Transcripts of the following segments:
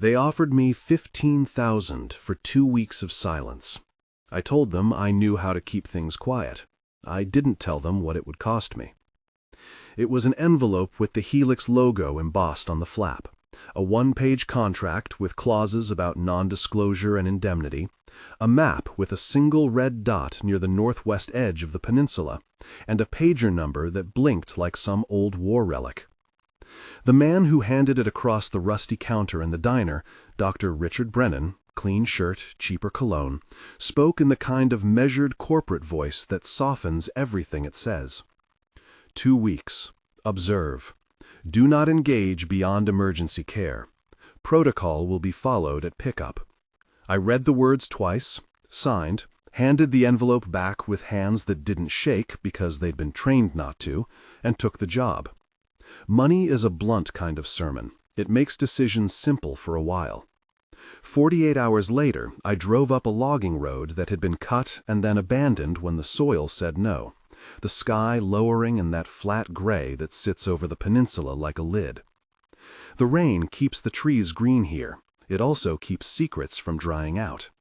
They offered me $15,000 for 2 weeks of silence. I told them I knew how to keep things quiet. I didn't tell them what it would cost me. It was an envelope with the Helix logo embossed on the flap, a one-page contract with clauses about non-disclosure and indemnity, a map with a single red dot near the northwest edge of the peninsula, and a pager number that blinked like some old war relic. The man who handed it across the rusty counter in the diner, Dr. Richard Brennan, clean shirt, cheaper cologne, spoke in the kind of measured corporate voice that softens everything it says. 2 weeks. Observe. Do not engage beyond emergency care. Protocol will be followed at pickup. I read the words twice, signed, handed the envelope back with hands that didn't shake because they'd been trained not to, and took the job. Money is a blunt kind of sermon. It makes decisions simple for a while. 48 hours later, I drove up a logging road that had been cut and then abandoned when the soil said no, the sky lowering in that flat gray that sits over the peninsula like a lid. The rain keeps the trees green here. It also keeps secrets from drying out.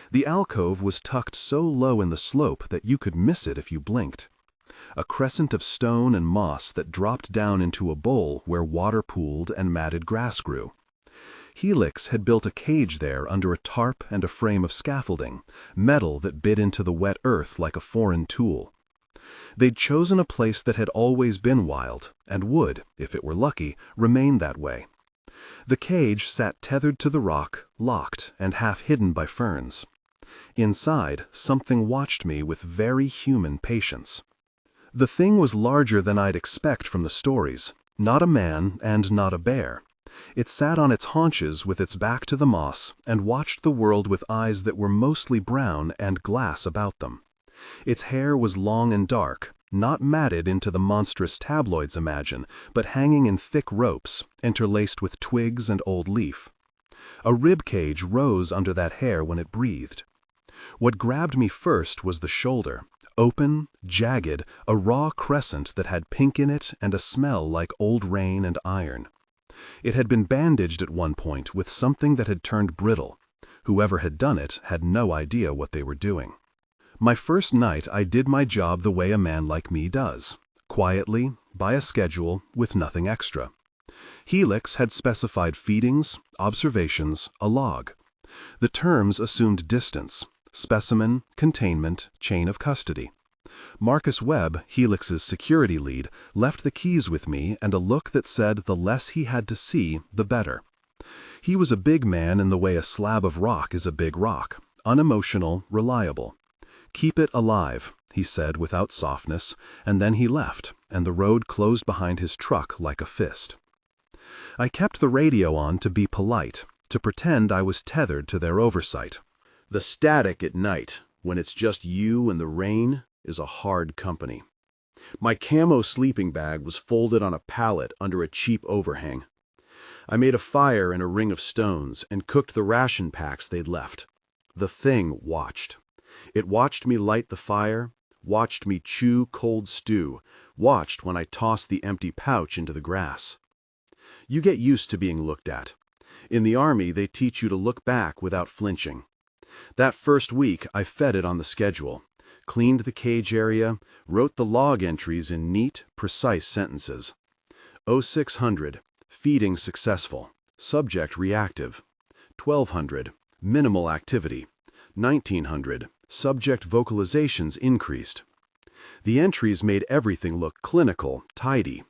The alcove was tucked so low in the slope that you could miss it if you blinked. A crescent of stone and moss that dropped down into a bowl where water pooled and matted grass grew. Helix had built a cage there under a tarp and a frame of scaffolding, metal that bit into the wet earth like a foreign tool. They'd chosen a place that had always been wild, and would, if it were lucky, remain that way. The cage sat tethered to the rock, locked and half hidden by ferns. Inside, something watched me with very human patience. The thing was larger than I'd expect from the stories, not a man and not a bear. It sat on its haunches with its back to the moss and watched the world with eyes that were mostly brown and glass about them. Its hair was long and dark, not matted into the monstrous tabloids imagine, but hanging in thick ropes, interlaced with twigs and old leaf. A rib cage rose under that hair when it breathed. What grabbed me first was the shoulder, open, jagged, a raw crescent that had pink in it and a smell like old rain and iron. It had been bandaged at one point with something that had turned brittle. Whoever had done it had no idea what they were doing. My first night I did my job the way a man like me does, quietly, by a schedule, with nothing extra. Helix had specified feedings, observations, a log. The terms assumed distance, specimen, containment, chain of custody. Marcus Webb, Helix's security lead, left the keys with me and a look that said the less he had to see, the better. He was a big man in the way a slab of rock is a big rock, unemotional, reliable. "Keep it alive," he said without softness, and then he left, and the road closed behind his truck like a fist. I kept the radio on to be polite, to pretend I was tethered to their oversight. The static at night, when it's just you and the rain, is a hard company. My camo sleeping bag was folded on a pallet under a cheap overhang. I made a fire in a ring of stones and cooked the ration packs they'd left. The thing watched. It watched me light the fire, watched me chew cold stew, watched when I tossed the empty pouch into the grass. You get used to being looked at. In the Army, they teach you to look back without flinching. That first week, I fed it on the schedule, cleaned the cage area, wrote the log entries in neat, precise sentences. 0600, feeding successful, subject reactive. 1200, minimal activity. 1900, subject vocalizations increased. The entries made everything look clinical, tidy.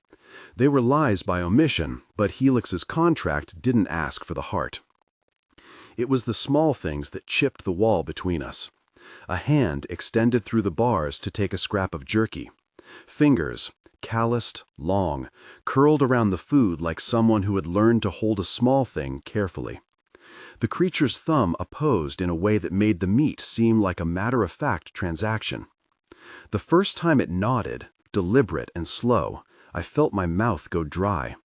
They were lies by omission, but Helix's contract didn't ask for the heart. It was the small things that chipped the wall between us. A hand extended through the bars to take a scrap of jerky. Fingers, calloused, long, curled around the food like someone who had learned to hold a small thing carefully. The creature's thumb opposed in a way that made the meat seem like a matter-of-fact transaction. The first time it nodded, deliberate and slow, I felt my mouth go dry.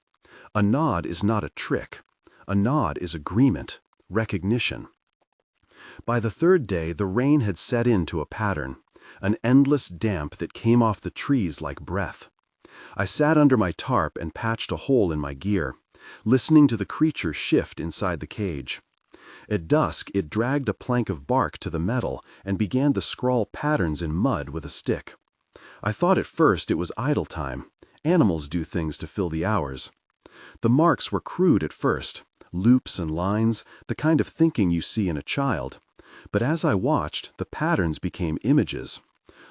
A nod is not a trick. A nod is agreement, recognition. By the third day, the rain had set into a pattern, an endless damp that came off the trees like breath. I sat under my tarp and patched a hole in my gear, listening to the creature shift inside the cage. At dusk, it dragged a plank of bark to the metal and began to scrawl patterns in mud with a stick. I thought at first it was idle time. Animals do things to fill the hours. The marks were crude at first, loops and lines, the kind of thinking you see in a child. But as I watched, the patterns became images.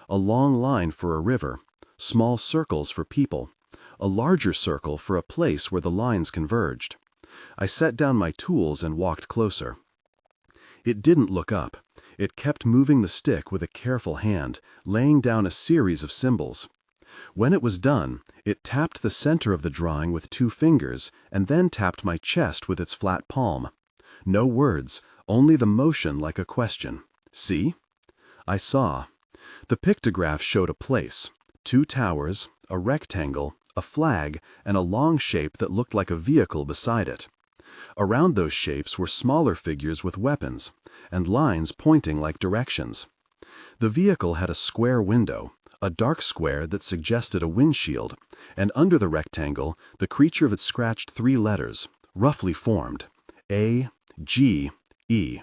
A long line for a river, small circles for people, a larger circle for a place where the lines converged. I set down my tools and walked closer. It didn't look up. It kept moving the stick with a careful hand, laying down a series of symbols. When it was done, it tapped the center of the drawing with 2 fingers and then tapped my chest with its flat palm. No words, only the motion like a question. See? I saw. The pictograph showed a place, 2 towers, a rectangle, a flag, and a long shape that looked like a vehicle beside it. Around those shapes were smaller figures with weapons, and lines pointing like directions. The vehicle had a square window, a dark square that suggested a windshield, and under the rectangle, the creature had scratched 3 letters, roughly formed, A, G, E.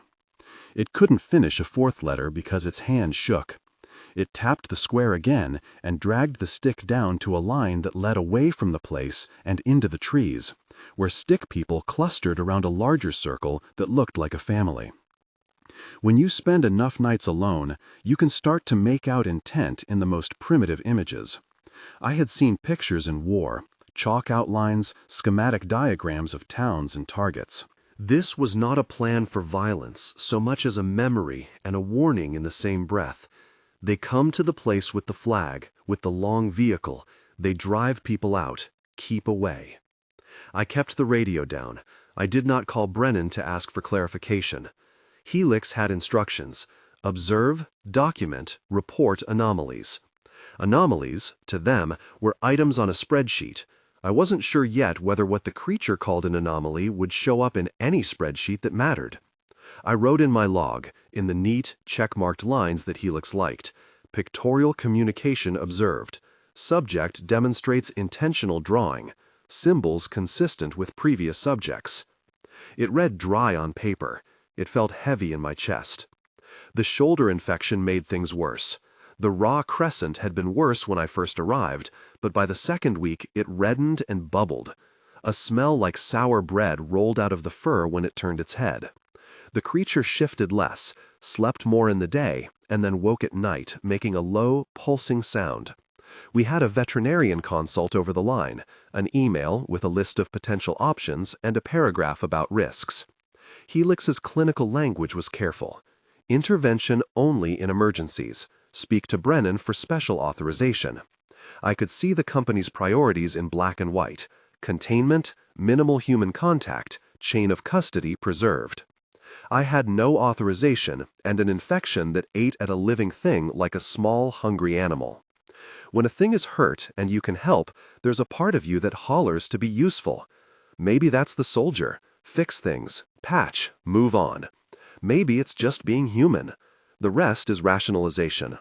It couldn't finish a 4th letter because its hand shook. It tapped the square again and dragged the stick down to a line that led away from the place and into the trees, where stick people clustered around a larger circle that looked like a family. When you spend enough nights alone, you can start to make out intent in the most primitive images. I had seen pictures in war, chalk outlines, schematic diagrams of towns and targets. This was not a plan for violence so much as a memory and a warning in the same breath. They come to the place with the flag, with the long vehicle. They drive people out. Keep away. I kept the radio down. I did not call Brennan to ask for clarification. Helix had instructions: observe, document, report anomalies. Anomalies, to them, were items on a spreadsheet. I wasn't sure yet whether what the creature called an anomaly would show up in any spreadsheet that mattered. I wrote in my log, in the neat, check-marked lines that Helix liked: pictorial communication observed. Subject demonstrates intentional drawing. Symbols consistent with previous subjects. It read dry on paper. It felt heavy in my chest. The shoulder infection made things worse. The raw crescent had been worse when I first arrived, but by the 2nd week it reddened and bubbled. A smell like sour bread rolled out of the fur when it turned its head. The creature shifted less, slept more in the day, and then woke at night, making a low, pulsing sound. We had a veterinarian consult over the line, an email with a list of potential options and a paragraph about risks. Helix's clinical language was careful. Intervention only in emergencies. Speak to Brennan for special authorization. I could see the company's priorities in black and white: containment, minimal human contact, chain of custody preserved. I had no authorization and an infection that ate at a living thing like a small, hungry animal. When a thing is hurt and you can help, there's a part of you that hollers to be useful. Maybe that's the soldier. Fix things, patch, move on. Maybe it's just being human. The rest is rationalization.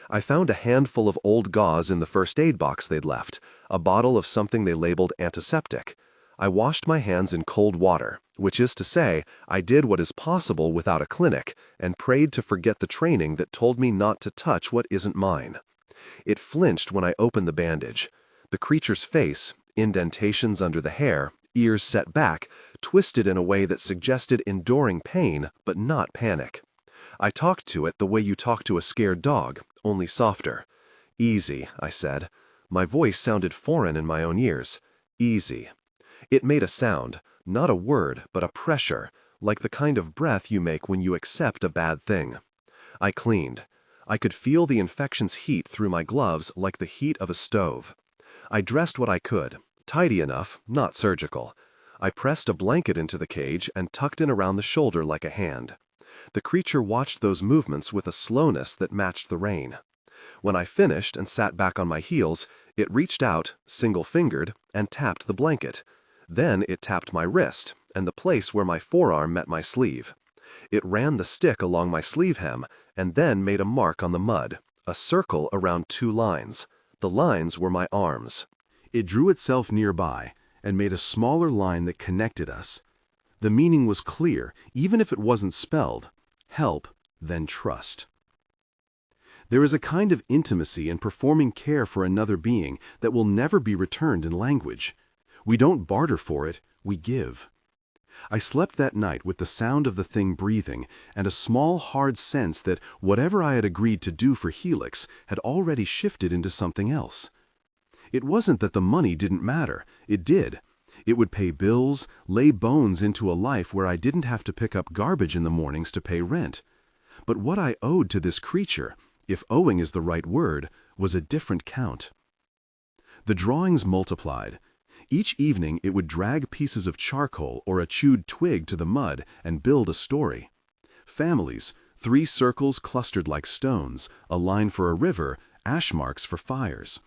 I found a handful of old gauze in the first aid box they'd left, a bottle of something they labeled antiseptic. I washed my hands in cold water, which is to say, I did what is possible without a clinic, and prayed to forget the training that told me not to touch what isn't mine. It flinched when I opened the bandage. The creature's face, indentations under the hair, ears set back, twisted in a way that suggested enduring pain, but not panic. I talked to it the way you talk to a scared dog, only softer. "Easy," I said. My voice sounded foreign in my own ears. "Easy." It made a sound, not a word, but a pressure, like the kind of breath you make when you accept a bad thing. I cleaned. I could feel the infection's heat through my gloves like the heat of a stove. I dressed what I could, tidy enough, not surgical. I pressed a blanket into the cage and tucked in around the shoulder like a hand. The creature watched those movements with a slowness that matched the rain. When I finished and sat back on my heels, it reached out, single-fingered, and tapped the blanket. Then it tapped my wrist and the place where my forearm met my sleeve. It ran the stick along my sleeve hem and then made a mark on the mud, a circle around 2 lines. The lines were my arms. It drew itself nearby, and made a smaller line that connected us. The meaning was clear, even if it wasn't spelled. Help, then trust. There is a kind of intimacy in performing care for another being that will never be returned in language. We don't barter for it, we give. I slept that night with the sound of the thing breathing and a small, hard sense that whatever I had agreed to do for Helix had already shifted into something else. It wasn't that the money didn't matter. It did. It would pay bills, lay bones into a life where I didn't have to pick up garbage in the mornings to pay rent. But what I owed to this creature, if owing is the right word, was a different count. The drawings multiplied. Each evening it would drag pieces of charcoal or a chewed twig to the mud and build a story. Families, 3 circles clustered like stones, a line for a river, ash marks for fires.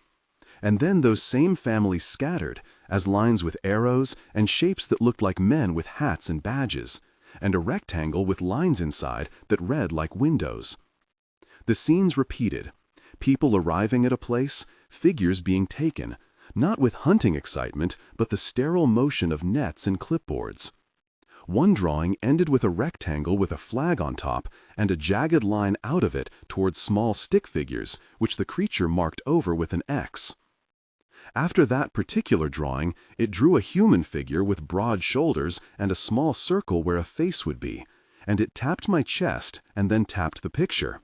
And then those same families scattered, as lines with arrows and shapes that looked like men with hats and badges, and a rectangle with lines inside that read like windows. The scenes repeated, people arriving at a place, figures being taken, not with hunting excitement, but the sterile motion of nets and clipboards. One drawing ended with a rectangle with a flag on top and a jagged line out of it towards small stick figures, which the creature marked over with an X. After that particular drawing, it drew a human figure with broad shoulders and a small circle where a face would be, and it tapped my chest and then tapped the picture.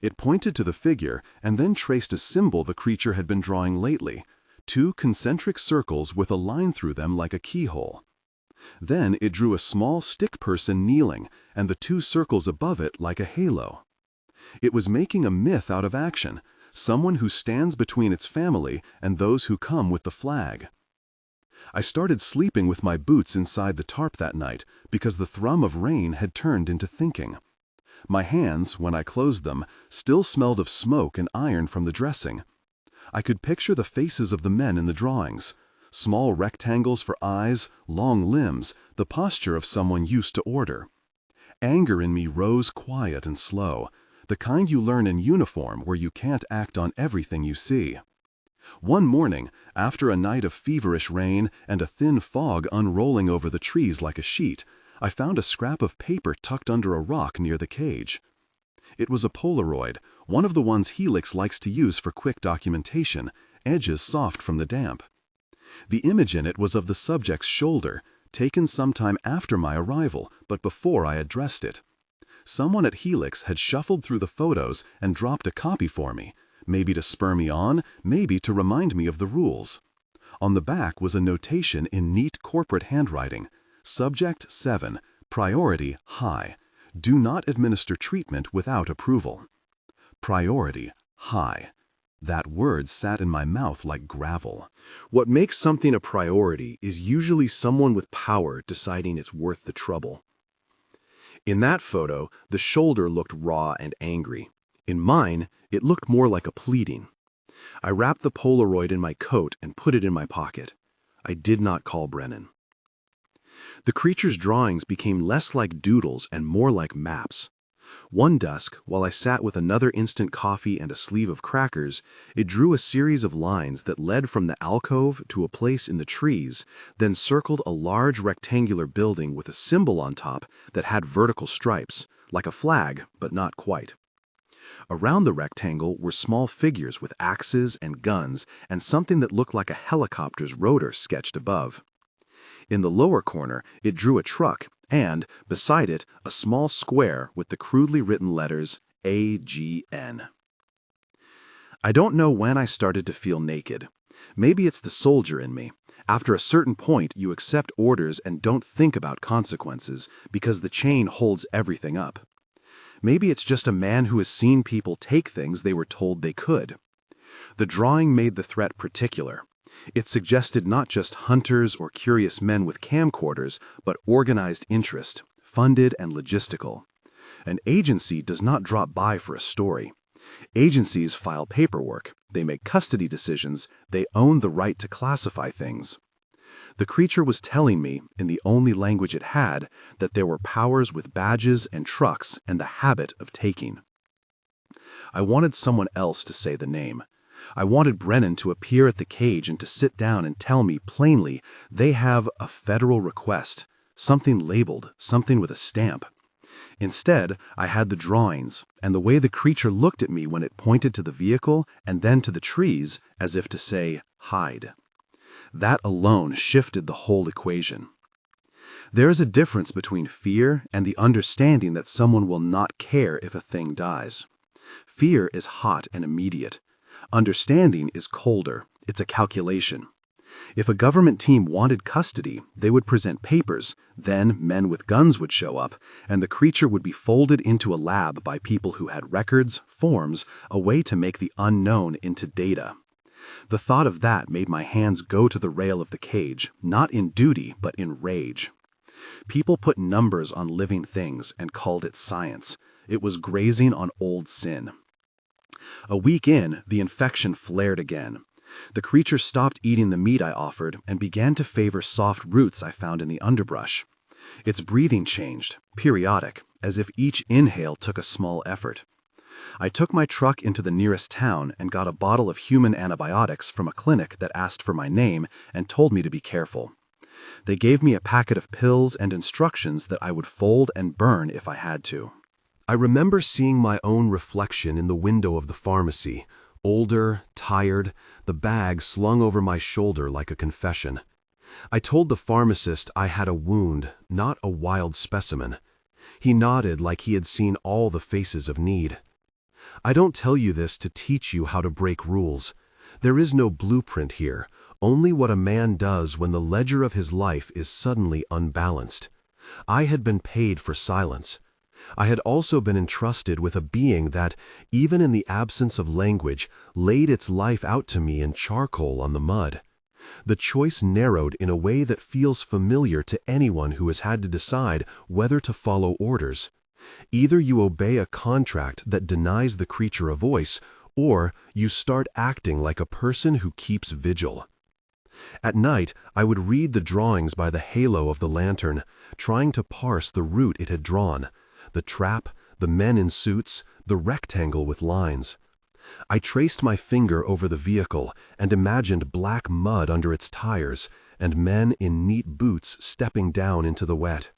It pointed to the figure and then traced a symbol the creature had been drawing lately, 2 concentric circles with a line through them like a keyhole. Then it drew a small stick person kneeling and the 2 circles above it like a halo. It was making a myth out of action, someone who stands between its family and those who come with the flag. I started sleeping with my boots inside the tarp that night because the thrum of rain had turned into thinking. My hands, when I closed them, still smelled of smoke and iron from the dressing. I could picture the faces of the men in the drawings, small rectangles for eyes, long limbs, the posture of someone used to order. Anger in me rose quiet and slow, the kind you learn in uniform where you can't act on everything you see. One morning, after a night of feverish rain and a thin fog unrolling over the trees like a sheet, I found a scrap of paper tucked under a rock near the cage. It was a Polaroid, one of the ones Helix likes to use for quick documentation, edges soft from the damp. The image in it was of the subject's shoulder, taken sometime after my arrival, but before I had dressed it. Someone at Helix had shuffled through the photos and dropped a copy for me, maybe to spur me on, maybe to remind me of the rules. On the back was a notation in neat corporate handwriting, Subject 7, Priority High. Do not administer treatment without approval. Priority high. That word sat in my mouth like gravel. What makes something a priority is usually someone with power deciding it's worth the trouble. In that photo, the shoulder looked raw and angry. In mine, it looked more like a pleading. I wrapped the Polaroid in my coat and put it in my pocket. I did not call Brennan. The creature's drawings became less like doodles and more like maps. One dusk, while I sat with another instant coffee and a sleeve of crackers, it drew a series of lines that led from the alcove to a place in the trees, then circled a large rectangular building with a symbol on top that had vertical stripes, like a flag, but not quite. Around the rectangle were small figures with axes and guns and something that looked like a helicopter's rotor sketched above. In the lower corner, it drew a truck and, beside it, a small square with the crudely written letters AGN. I don't know when I started to feel naked. Maybe it's the soldier in me. After a certain point, you accept orders and don't think about consequences because the chain holds everything up. Maybe it's just a man who has seen people take things they were told they could. The drawing made the threat particular. It suggested not just hunters or curious men with camcorders, but organized interest, funded and logistical. An agency does not drop by for a story. Agencies file paperwork, they make custody decisions, they own the right to classify things. The creature was telling me, in the only language it had, that there were powers with badges and trucks and the habit of taking. I wanted someone else to say the name. I wanted Brennan to appear at the cage and to sit down and tell me plainly they have a federal request, something labeled, something with a stamp. Instead, I had the drawings, and the way the creature looked at me when it pointed to the vehicle and then to the trees, as if to say, hide. That alone shifted the whole equation. There is a difference between fear and the understanding that someone will not care if a thing dies. Fear is hot and immediate. Understanding is colder. It's a calculation. If a government team wanted custody, they would present papers, then men with guns would show up, and the creature would be folded into a lab by people who had records, forms, a way to make the unknown into data. The thought of that made my hands go to the rail of the cage, not in duty, but in rage. People put numbers on living things and called it science. It was grazing on old sin. A week in, the infection flared again. The creature stopped eating the meat I offered and began to favor soft roots I found in the underbrush. Its breathing changed, periodic, as if each inhale took a small effort. I took my truck into the nearest town and got a bottle of human antibiotics from a clinic that asked for my name and told me to be careful. They gave me a packet of pills and instructions that I would fold and burn if I had to. I remember seeing my own reflection in the window of the pharmacy, older, tired, the bag slung over my shoulder like a confession. I told the pharmacist I had a wound, not a wild specimen. He nodded like he had seen all the faces of need. I don't tell you this to teach you how to break rules. There is no blueprint here, only what a man does when the ledger of his life is suddenly unbalanced. I had been paid for silence. I had also been entrusted with a being that, even in the absence of language, laid its life out to me in charcoal on the mud. The choice narrowed in a way that feels familiar to anyone who has had to decide whether to follow orders. Either you obey a contract that denies the creature a voice, or you start acting like a person who keeps vigil. At night, I would read the drawings by the halo of the lantern, trying to parse the route it had drawn. The trap, the men in suits, the rectangle with lines. I traced my finger over the vehicle and imagined black mud under its tires and men in neat boots stepping down into the wet.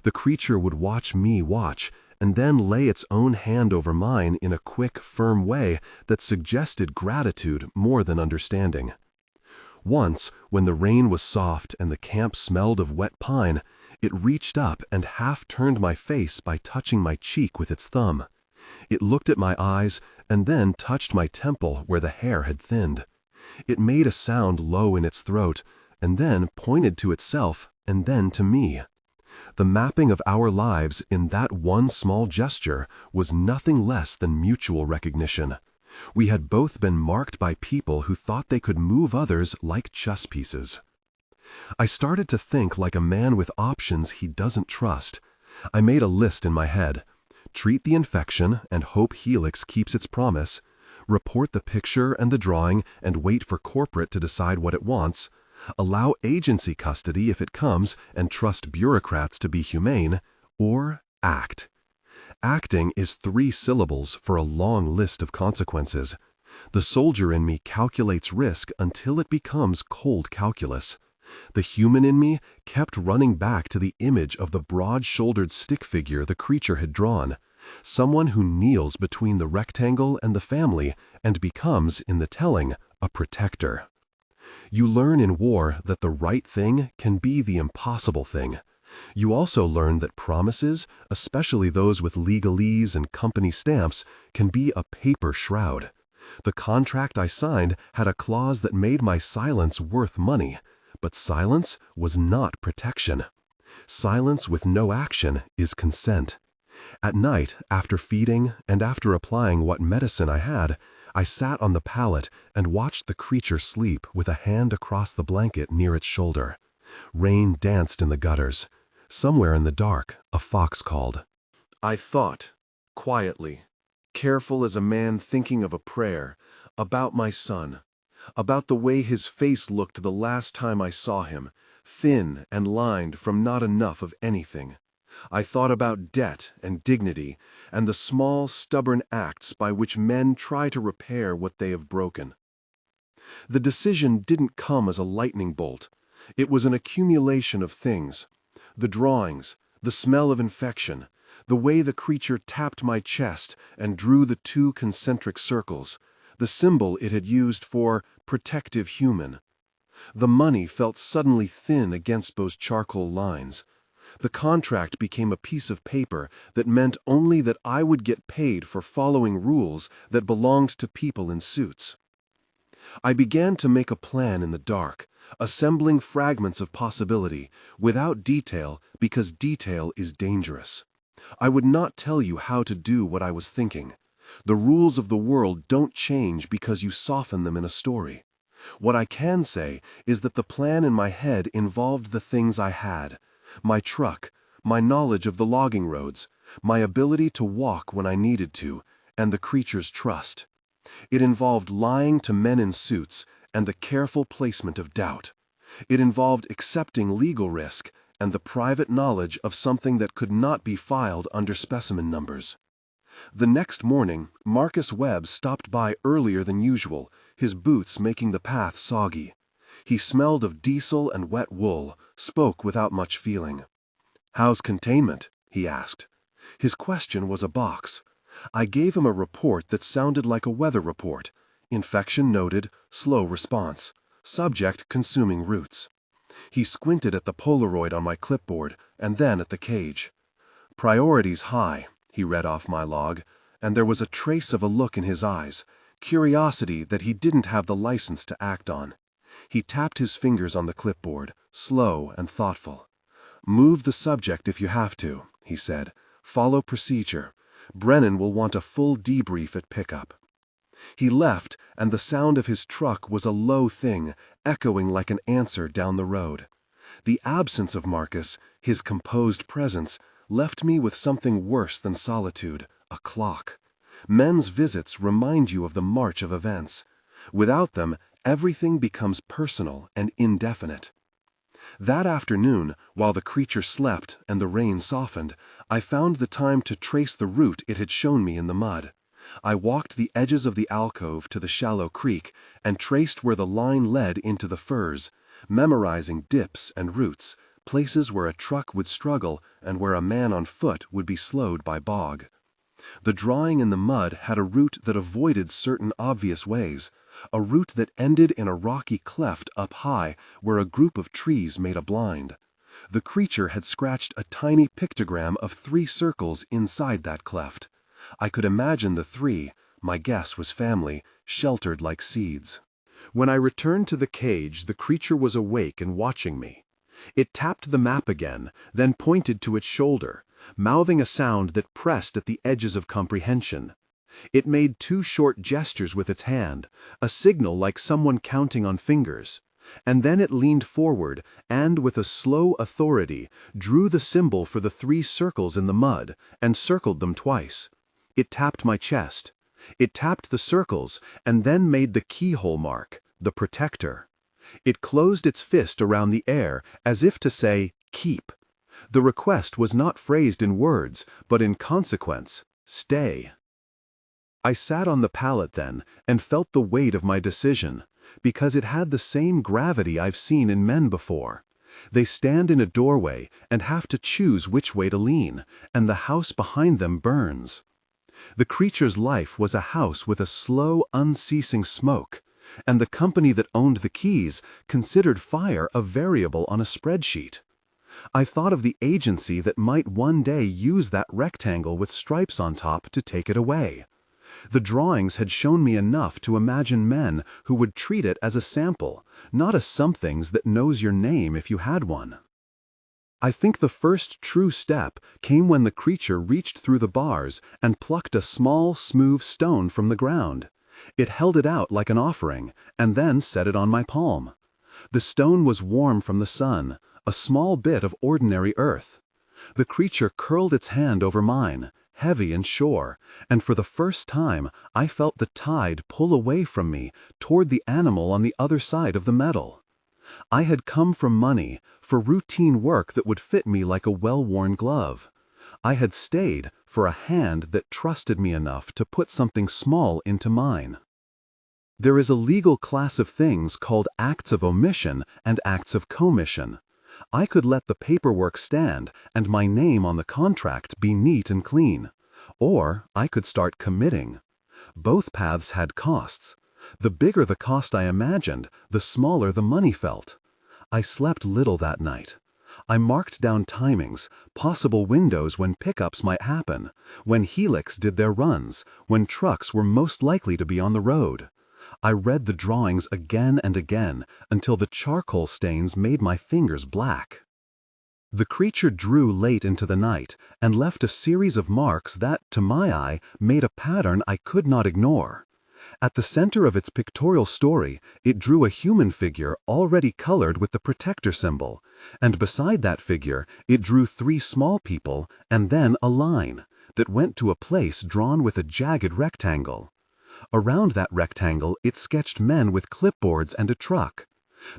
The creature would watch me watch and then lay its own hand over mine in a quick, firm way that suggested gratitude more than understanding. Once, when the rain was soft and the camp smelled of wet pine, it reached up and half-turned my face by touching my cheek with its thumb. It looked at my eyes and then touched my temple where the hair had thinned. It made a sound low in its throat and then pointed to itself and then to me. The mapping of our lives in that one small gesture was nothing less than mutual recognition. We had both been marked by people who thought they could move others like chess pieces. I started to think like a man with options he doesn't trust. I made a list in my head. Treat the infection and hope Helix keeps its promise. Report the picture and the drawing and wait for corporate to decide what it wants. Allow agency custody if it comes and trust bureaucrats to be humane. Or act. Acting is 3 syllables for a long list of consequences. The soldier in me calculates risk until it becomes cold calculus. The human in me kept running back to the image of the broad-shouldered stick figure the creature had drawn, someone who kneels between the rectangle and the family and becomes, in the telling, a protector. You learn in war that the right thing can be the impossible thing. You also learn that promises, especially those with legalese and company stamps, can be a paper shroud. The contract I signed had a clause that made my silence worth money. But silence was not protection. Silence with no action is consent. At night, after feeding and after applying what medicine I had, I sat on the pallet and watched the creature sleep with a hand across the blanket near its shoulder. Rain danced in the gutters. Somewhere in the dark, a fox called. I thought, quietly, careful as a man thinking of a prayer, about my son. About the way his face looked the last time I saw him, thin and lined from not enough of anything. I thought about debt and dignity and the small, stubborn acts by which men try to repair what they have broken. The decision didn't come as a lightning bolt. It was an accumulation of things. The drawings, the smell of infection, the way the creature tapped my chest and drew the two concentric circles, the symbol it had used for protective human. The money felt suddenly thin against those charcoal lines. The contract became a piece of paper that meant only that I would get paid for following rules that belonged to people in suits. I began to make a plan in the dark, assembling fragments of possibility, without detail, because detail is dangerous. I would not tell you how to do what I was thinking. The rules of the world don't change because you soften them in a story. What I can say is that the plan in my head involved the things I had: my truck, my knowledge of the logging roads, my ability to walk when I needed to, and the creature's trust. It involved lying to men in suits and the careful placement of doubt. It involved accepting legal risk and the private knowledge of something that could not be filed under specimen numbers. The next morning, Marcus Webb stopped by earlier than usual, his boots making the path soggy. He smelled of diesel and wet wool, spoke without much feeling. "How's containment?" he asked. His question was a box. I gave him a report that sounded like a weather report. Infection noted, slow response. Subject consuming roots. He squinted at the Polaroid on my clipboard, and then at the cage. "Priorities high," he read off my log, and there was a trace of a look in his eyes, curiosity that he didn't have the license to act on. He tapped his fingers on the clipboard, slow and thoughtful. "Move the subject if you have to," he said. "Follow procedure. Brennan will want a full debrief at pickup." He left, and the sound of his truck was a low thing, echoing like an answer down the road. The absence of Marcus, his composed presence, left me with something worse than solitude: a clock. Men's visits remind you of the march of events. Without them, everything becomes personal and indefinite. That afternoon, while the creature slept and the rain softened, I found the time to trace the route it had shown me in the mud. I walked the edges of the alcove to the shallow creek and traced where the line led into the firs, memorizing dips and roots, places where a truck would struggle and where a man on foot would be slowed by bog. The drawing in the mud had a route that avoided certain obvious ways, a route that ended in a rocky cleft up high where a group of trees made a blind. The creature had scratched a tiny pictogram of 3 circles inside that cleft. I could imagine the 3, my guess was family, sheltered like seeds. When I returned to the cage, the creature was awake and watching me. It tapped the map again, then pointed to its shoulder, mouthing a sound that pressed at the edges of comprehension. It made 2 short gestures with its hand, a signal like someone counting on fingers. And then it leaned forward and, with a slow authority, drew the symbol for the 3 circles in the mud and circled them twice. It tapped my chest. It tapped the circles and then made the keyhole mark, the protector. It closed its fist around the air as if to say, "Keep." The request was not phrased in words, but in consequence, "Stay." I sat on the pallet then and felt the weight of my decision, because it had the same gravity I've seen in men before. They stand in a doorway and have to choose which way to lean, and the house behind them burns. The creature's life was a house with a slow, unceasing smoke, and the company that owned the keys considered fire a variable on a spreadsheet. I thought of the agency that might one day use that rectangle with stripes on top to take it away. The drawings had shown me enough to imagine men who would treat it as a sample, not a somethings that knows your name if you had one. I think the first true step came when the creature reached through the bars and plucked a small, smooth stone from the ground. It held it out like an offering, and then set it on my palm. The stone was warm from the sun, a small bit of ordinary earth. The creature curled its hand over mine, heavy and sure, and for the first time I felt the tide pull away from me toward the animal on the other side of the metal. I had come for money, for routine work that would fit me like a well-worn glove. I had stayed for a hand that trusted me enough to put something small into mine. There is a legal class of things called acts of omission and acts of commission. I could let the paperwork stand and my name on the contract be neat and clean. Or I could start committing. Both paths had costs. The bigger the cost I imagined, the smaller the money felt. I slept little that night. I marked down timings, possible windows when pickups might happen, when Helix did their runs, when trucks were most likely to be on the road. I read the drawings again and again until the charcoal stains made my fingers black. The creature drew late into the night and left a series of marks that, to my eye, made a pattern I could not ignore. At the center of its pictorial story, it drew a human figure already colored with the protector symbol, and beside that figure, it drew 3 small people and then a line that went to a place drawn with a jagged rectangle. Around that rectangle, it sketched men with clipboards and a truck.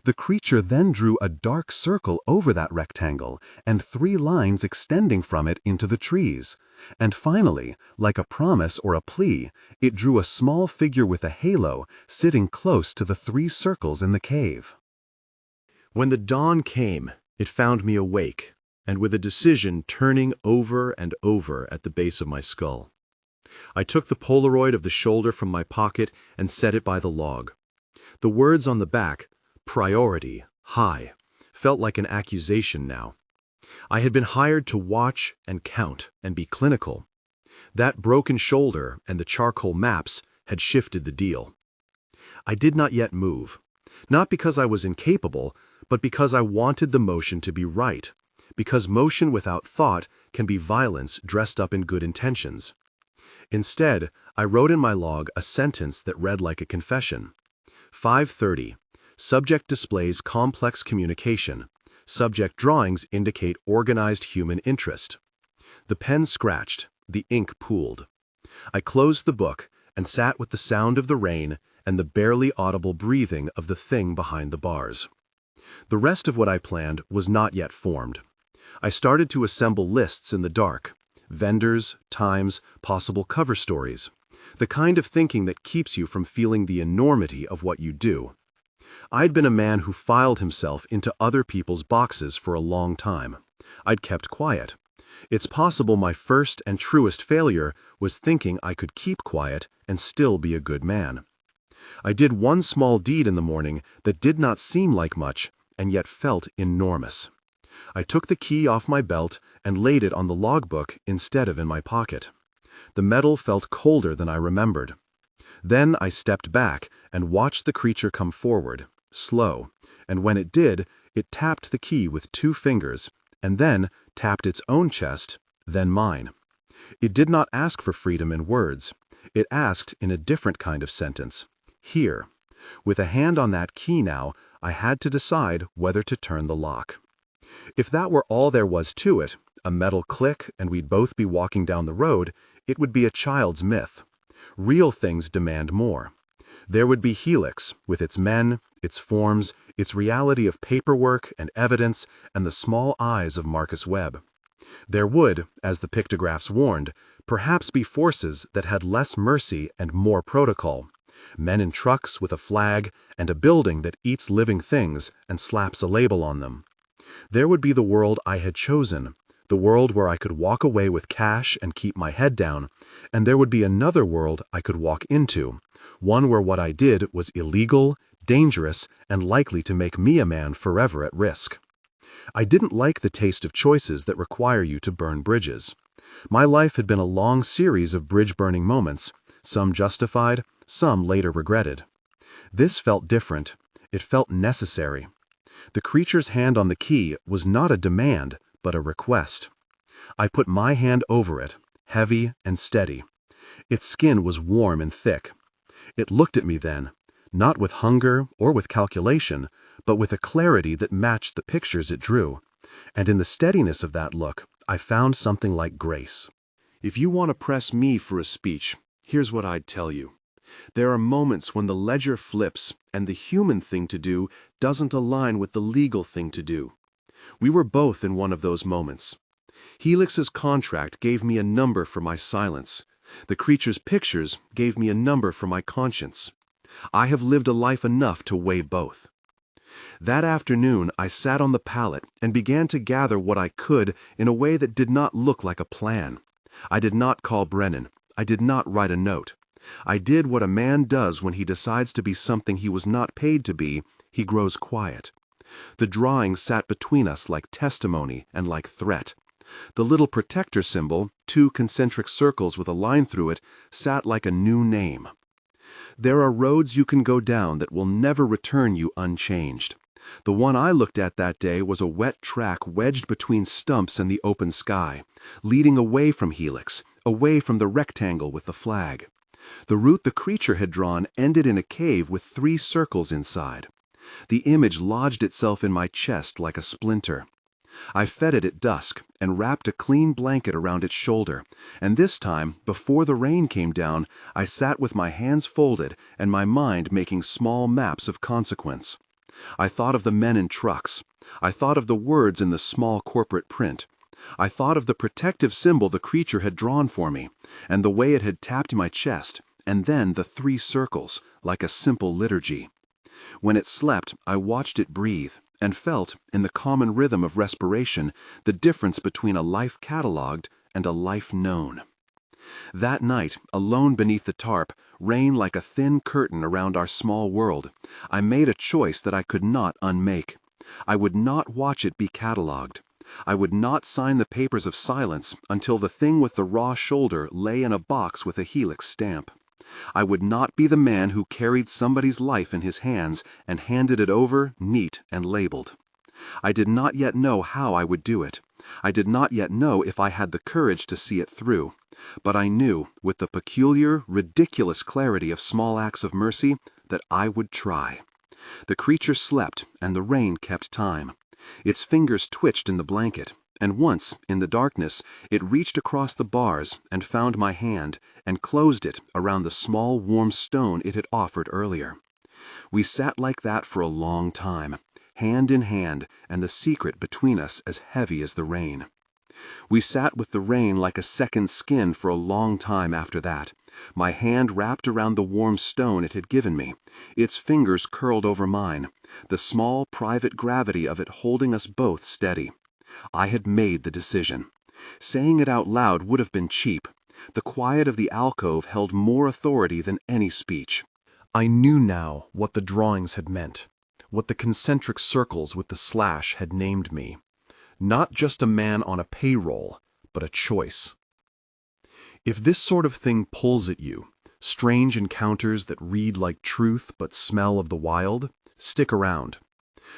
The creature then drew a dark circle over that rectangle and 3 lines extending from it into the trees. And finally, like a promise or a plea, it drew a small figure with a halo sitting close to the 3 circles in the cave. When the dawn came, it found me awake, and with a decision turning over and over at the base of my skull. I took the Polaroid of the shoulder from my pocket and set it by the log. The words on the back, "Priority, high," felt like an accusation now. I had been hired to watch and count and be clinical. That broken shoulder and the charcoal maps had shifted the deal. I did not yet move, not because I was incapable, but because I wanted the motion to be right, because motion without thought can be violence dressed up in good intentions. Instead, I wrote in my log a sentence that read like a confession. 5:30. Subject displays complex communication. Subject drawings indicate organized human interest. The pen scratched, the ink pooled. I closed the book and sat with the sound of the rain and the barely audible breathing of the thing behind the bars. The rest of what I planned was not yet formed. I started to assemble lists in the dark. Vendors, times, possible cover stories. The kind of thinking that keeps you from feeling the enormity of what you do. I'd been a man who filed himself into other people's boxes for a long time. I'd kept quiet. It's possible my first and truest failure was thinking I could keep quiet and still be a good man. I did one small deed in the morning that did not seem like much and yet felt enormous. I took the key off my belt and laid it on the logbook instead of in my pocket. The metal felt colder than I remembered. Then I stepped back and watched the creature come forward, slow, and when it did, it tapped the key with 2 fingers, and then tapped its own chest, then mine. It did not ask for freedom in words. It asked in a different kind of sentence. Here. With a hand on that key now, I had to decide whether to turn the lock. If that were all there was to it, a metal click and we'd both be walking down the road, it would be a child's myth. Real things demand more. There would be Helix, with its men, its forms, its reality of paperwork and evidence, and the small eyes of Marcus Webb. There would, as the pictographs warned, perhaps be forces that had less mercy and more protocol. Men in trucks with a flag and a building that eats living things and slaps a label on them. There would be the world I had chosen, the world where I could walk away with cash and keep my head down, and there would be another world I could walk into, one where what I did was illegal, dangerous, and likely to make me a man forever at risk. I didn't like the taste of choices that require you to burn bridges. My life had been a long series of bridge-burning moments, some justified, some later regretted. This felt different. It felt necessary. The creature's hand on the key was not a demand, but a request. I put my hand over it, heavy and steady. Its skin was warm and thick. It looked at me then, not with hunger or with calculation, but with a clarity that matched the pictures it drew. And in the steadiness of that look, I found something like grace. If you want to press me for a speech, here's what I'd tell you. There are moments when the ledger flips and the human thing to do doesn't align with the legal thing to do. We were both in one of those moments. Helix's contract gave me a number for my silence. The creature's pictures gave me a number for my conscience. I have lived a life enough to weigh both. That afternoon, I sat on the pallet and began to gather what I could in a way that did not look like a plan. I did not call Brennan. I did not write a note. I did what a man does when he decides to be something he was not paid to be. He grows quiet. The drawing sat between us like testimony and like threat. The little protector symbol, 2 concentric circles with a line through it, sat like a new name. There are roads you can go down that will never return you unchanged. The one I looked at that day was a wet track wedged between stumps and the open sky, leading away from Helix, away from the rectangle with the flag. The route the creature had drawn ended in a cave with 3 circles inside. The image lodged itself in my chest like a splinter. I fed it at dusk and wrapped a clean blanket around its shoulder, and this time, before the rain came down, I sat with my hands folded and my mind making small maps of consequence. I thought of the men in trucks. I thought of the words in the small corporate print. I thought of the protective symbol the creature had drawn for me, and the way it had tapped my chest, and then the 3 circles, like a simple liturgy. When it slept, I watched it breathe, and felt, in the common rhythm of respiration, the difference between a life catalogued and a life known. That night, alone beneath the tarp, rain like a thin curtain around our small world, I made a choice that I could not unmake. I would not watch it be catalogued. I would not sign the papers of silence until the thing with the raw shoulder lay in a box with a Helix stamp. I would not be the man who carried somebody's life in his hands and handed it over neat and labeled. I did not yet know how I would do it. I did not yet know if I had the courage to see it through. But I knew, with the peculiar, ridiculous clarity of small acts of mercy, that I would try. The creature slept, and the rain kept time. Its fingers twitched in the blanket, and once, in the darkness, it reached across the bars and found my hand and closed it around the small warm stone it had offered earlier. We sat like that for a long time, hand in hand, and the secret between us as heavy as the rain. We sat with the rain like a second skin for a long time after that, my hand wrapped around the warm stone it had given me, its fingers curled over mine, the small private gravity of it holding us both steady. I had made the decision. Saying it out loud would have been cheap. The quiet of the alcove held more authority than any speech. I knew now what the drawings had meant, what the concentric circles with the slash had named me. Not just a man on a payroll, but a choice. If this sort of thing pulls at you, strange encounters that read like truth but smell of the wild, stick around.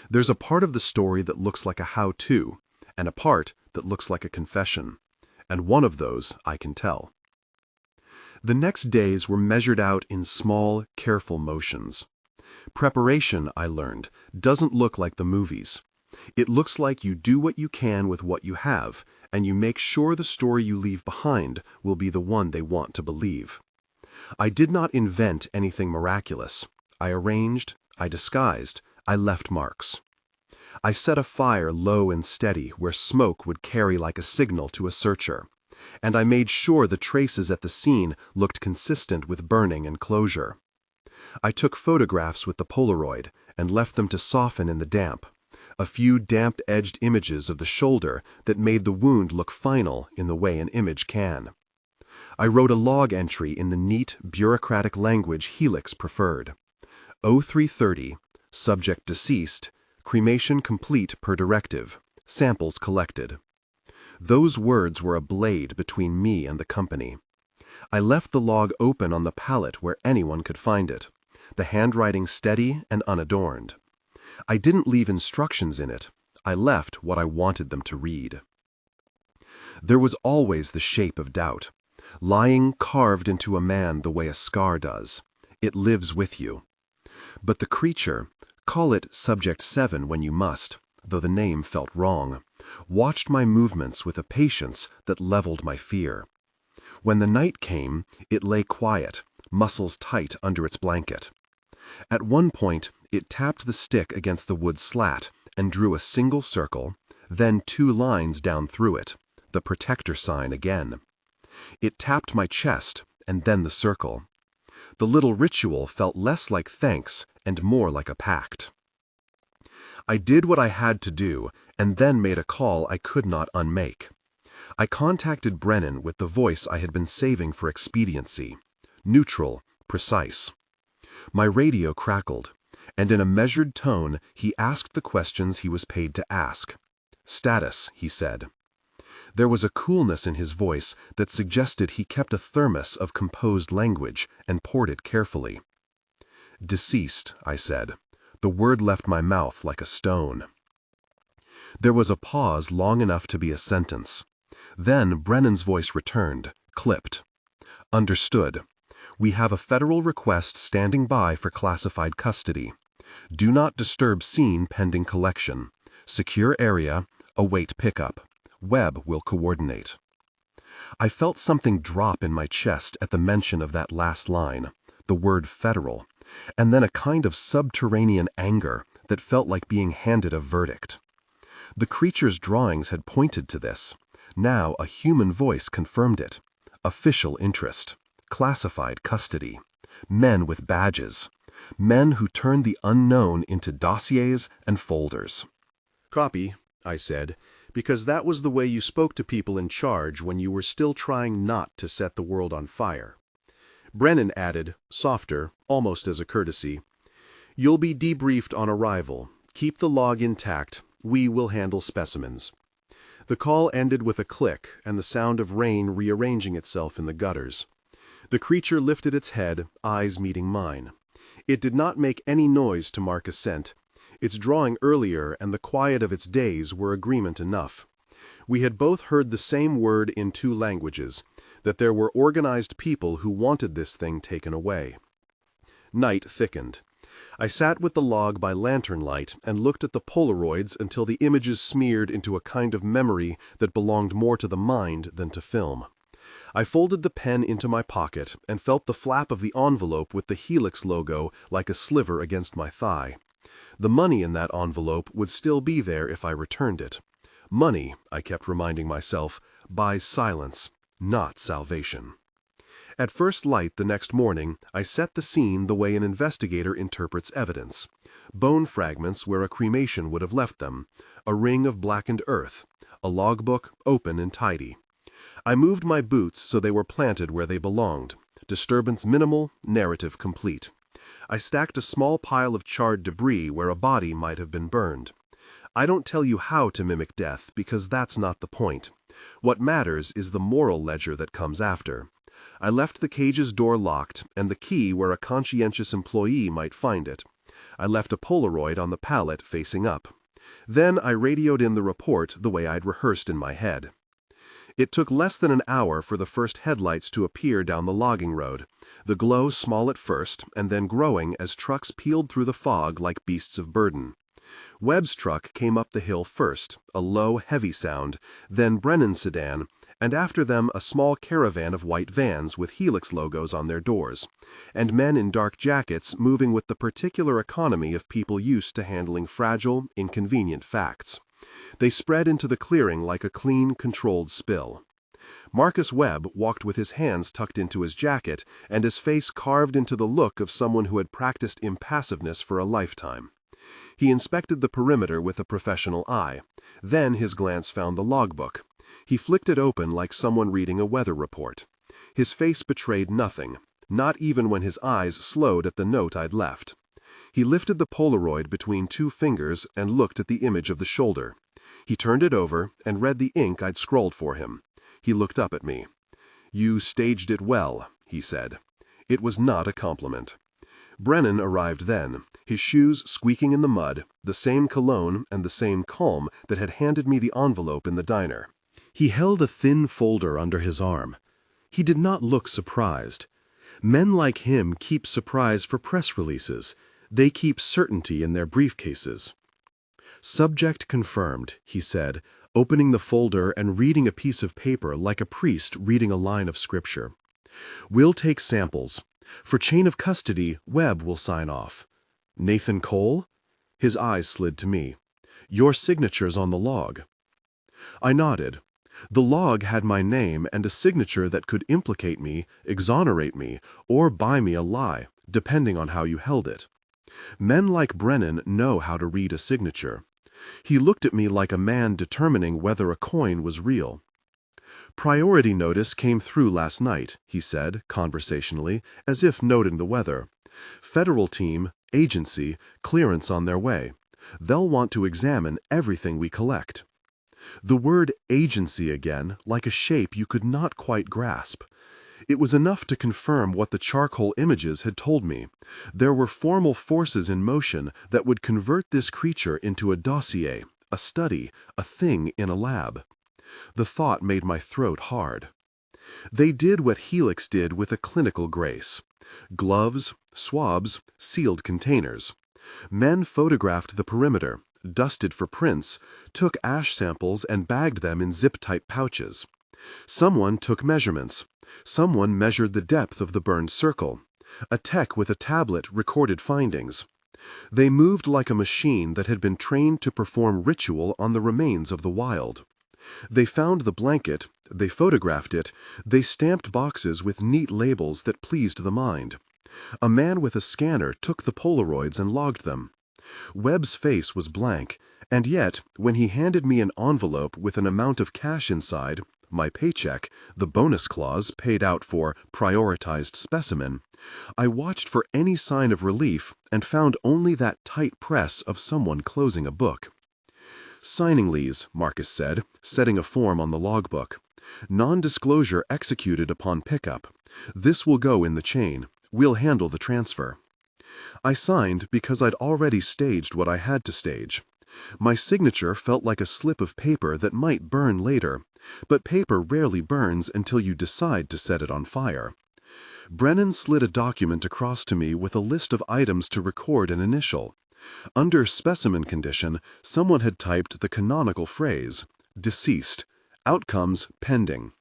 There's a part of the story that looks like a how-to, and a part that looks like a confession, and one of those I can tell. The next days were measured out in small, careful motions. Preparation, I learned, doesn't look like the movies. It looks like you do what you can with what you have, and you make sure the story you leave behind will be the one they want to believe. I did not invent anything miraculous. I arranged, I disguised, I left marks. I set a fire low and steady where smoke would carry like a signal to a searcher, and I made sure the traces at the scene looked consistent with burning and closure. I took photographs with the Polaroid and left them to soften in the damp, a few damp-edged images of the shoulder that made the wound look final in the way an image can. I wrote a log entry in the neat, bureaucratic language Helix preferred. 0330, subject deceased, cremation complete per directive, samples collected. Those words were a blade between me and the company. I left the log open on the pallet where anyone could find it, the handwriting steady and unadorned. I didn't leave instructions in it. I left what I wanted them to read. There was always the shape of doubt, lying carved into a man the way a scar does. It lives with you. But the creature, call it Subject 7 when you must, though the name felt wrong, watched my movements with a patience that leveled my fear. When the night came, it lay quiet, muscles tight under its blanket. At one point, it tapped the stick against the wood slat and drew a single circle, then 2 lines down through it, the protector sign again. It tapped my chest and then the circle. The little ritual felt less like thanks and more like a pact. I did what I had to do and then made a call I could not unmake. I contacted Brennan with the voice I had been saving for expediency. Neutral, precise. My radio crackled, and in a measured tone he asked the questions he was paid to ask. "Status," he said. There was a coolness in his voice that suggested he kept a thermos of composed language and poured it carefully. "Deceased," I said. The word left my mouth like a stone. There was a pause long enough to be a sentence. Then Brennan's voice returned, clipped. "Understood. We have a federal request standing by for classified custody. Do not disturb scene pending collection. Secure area, await pickup. Webb will coordinate." I felt something drop in my chest at the mention of that last line, the word federal, and then a kind of subterranean anger that felt like being handed a verdict. The creature's drawings had pointed to this. Now a human voice confirmed it. Official interest. Classified custody. Men with badges. Men who turned the unknown into dossiers and folders. "Copy," I said, because that was the way you spoke to people in charge when you were still trying not to set the world on fire. Brennan added, softer, almost as a courtesy, "You'll be debriefed on arrival. Keep the log intact. We will handle specimens." The call ended with a click and the sound of rain rearranging itself in the gutters. The creature lifted its head, eyes meeting mine. It did not make any noise to mark assent. Its drawing earlier and the quiet of its days were agreement enough. We had both heard the same word in two languages, that there were organized people who wanted this thing taken away. Night thickened. I sat with the log by lantern light and looked at the Polaroids until the images smeared into a kind of memory that belonged more to the mind than to film. I folded the pen into my pocket and felt the flap of the envelope with the Helix logo like a sliver against my thigh. The money in that envelope would still be there if I returned it. Money, I kept reminding myself, buys silence, not salvation. At first light the next morning, I set the scene the way an investigator interprets evidence. Bone fragments where a cremation would have left them, a ring of blackened earth, a logbook open and tidy. I moved my boots so they were planted where they belonged. Disturbance minimal, narrative complete. I stacked a small pile of charred debris where a body might have been burned. I don't tell you how to mimic death because that's not the point. What matters is the moral ledger that comes after. I left the cage's door locked and the key where a conscientious employee might find it. I left a Polaroid on the pallet facing up. Then I radioed in the report the way I'd rehearsed in my head. It took less than an hour for the first headlights to appear down the logging road, the glow small at first and then growing as trucks peeled through the fog like beasts of burden. Webb's truck came up the hill first, a low, heavy sound, then Brennan's sedan, and after them a small caravan of white vans with Helix logos on their doors, and men in dark jackets moving with the particular economy of people used to handling fragile, inconvenient facts. They spread into the clearing like a clean, controlled spill. Marcus Webb walked with his hands tucked into his jacket and his face carved into the look of someone who had practiced impassiveness for a lifetime. He inspected the perimeter with a professional eye. Then his glance found the logbook. He flicked it open like someone reading a weather report. His face betrayed nothing, not even when his eyes slowed at the note I'd left. He lifted the Polaroid between two fingers and looked at the image of the shoulder. He turned it over and read the ink I'd scrawled for him. He looked up at me. "You staged it well," he said. It was not a compliment. Brennan arrived then, his shoes squeaking in the mud, the same cologne and the same calm that had handed me the envelope in the diner. He held a thin folder under his arm. He did not look surprised. Men like him keep surprise for press releases. They keep certainty in their briefcases. "Subject confirmed," he said, opening the folder and reading a piece of paper like a priest reading a line of scripture. "We'll take samples. For chain of custody, Webb will sign off." "Nathan Cole?" His eyes slid to me. "Your signature's on the log." I nodded. The log had my name and a signature that could implicate me, exonerate me, or buy me a lie, depending on how you held it. Men like Brennan know how to read a signature. He looked at me like a man determining whether a coin was real. "Priority notice came through last night," he said, conversationally, as if noting the weather. "Federal team, agency, clearance on their way. They'll want to examine everything we collect." The word agency again, like a shape you could not quite grasp. It was enough to confirm what the charcoal images had told me. There were formal forces in motion that would convert this creature into a dossier, a study, a thing in a lab. The thought made my throat hard. They did what Helix did with a clinical grace. Gloves, swabs, sealed containers. Men photographed the perimeter, dusted for prints, took ash samples and bagged them in zip-type pouches. Someone took measurements. Someone measured the depth of the burned circle. A tech with a tablet recorded findings. They moved like a machine that had been trained to perform ritual on the remains of the wild. They found the blanket, they photographed it, they stamped boxes with neat labels that pleased the mind. A man with a scanner took the Polaroids and logged them. Webb's face was blank, and yet, when he handed me an envelope with an amount of cash inside, my paycheck, the bonus clause paid out for prioritized specimen, I watched for any sign of relief and found only that tight press of someone closing a book. "Signing lease," Marcus said, setting a form on the logbook. "Non-disclosure executed upon pickup. This will go in the chain. We'll handle the transfer." I signed because I'd already staged what I had to stage. My signature felt like a slip of paper that might burn later, but paper rarely burns until you decide to set it on fire. Brennan slid a document across to me with a list of items to record an initial. Under specimen condition, someone had typed the canonical phrase, "Deceased. Outcomes pending."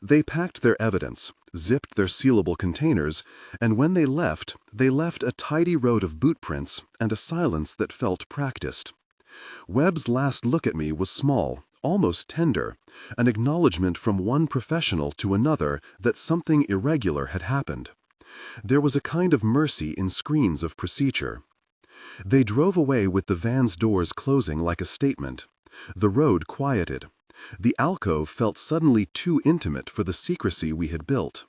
They packed their evidence, zipped their sealable containers, and when they left a tidy road of boot prints and a silence that felt practiced. Webb's last look at me was small, almost tender, an acknowledgement from one professional to another that something irregular had happened. There was a kind of mercy in screens of procedure. They drove away with the van's doors closing like a statement. The road quieted. The alcove felt suddenly too intimate for the secrecy we had built.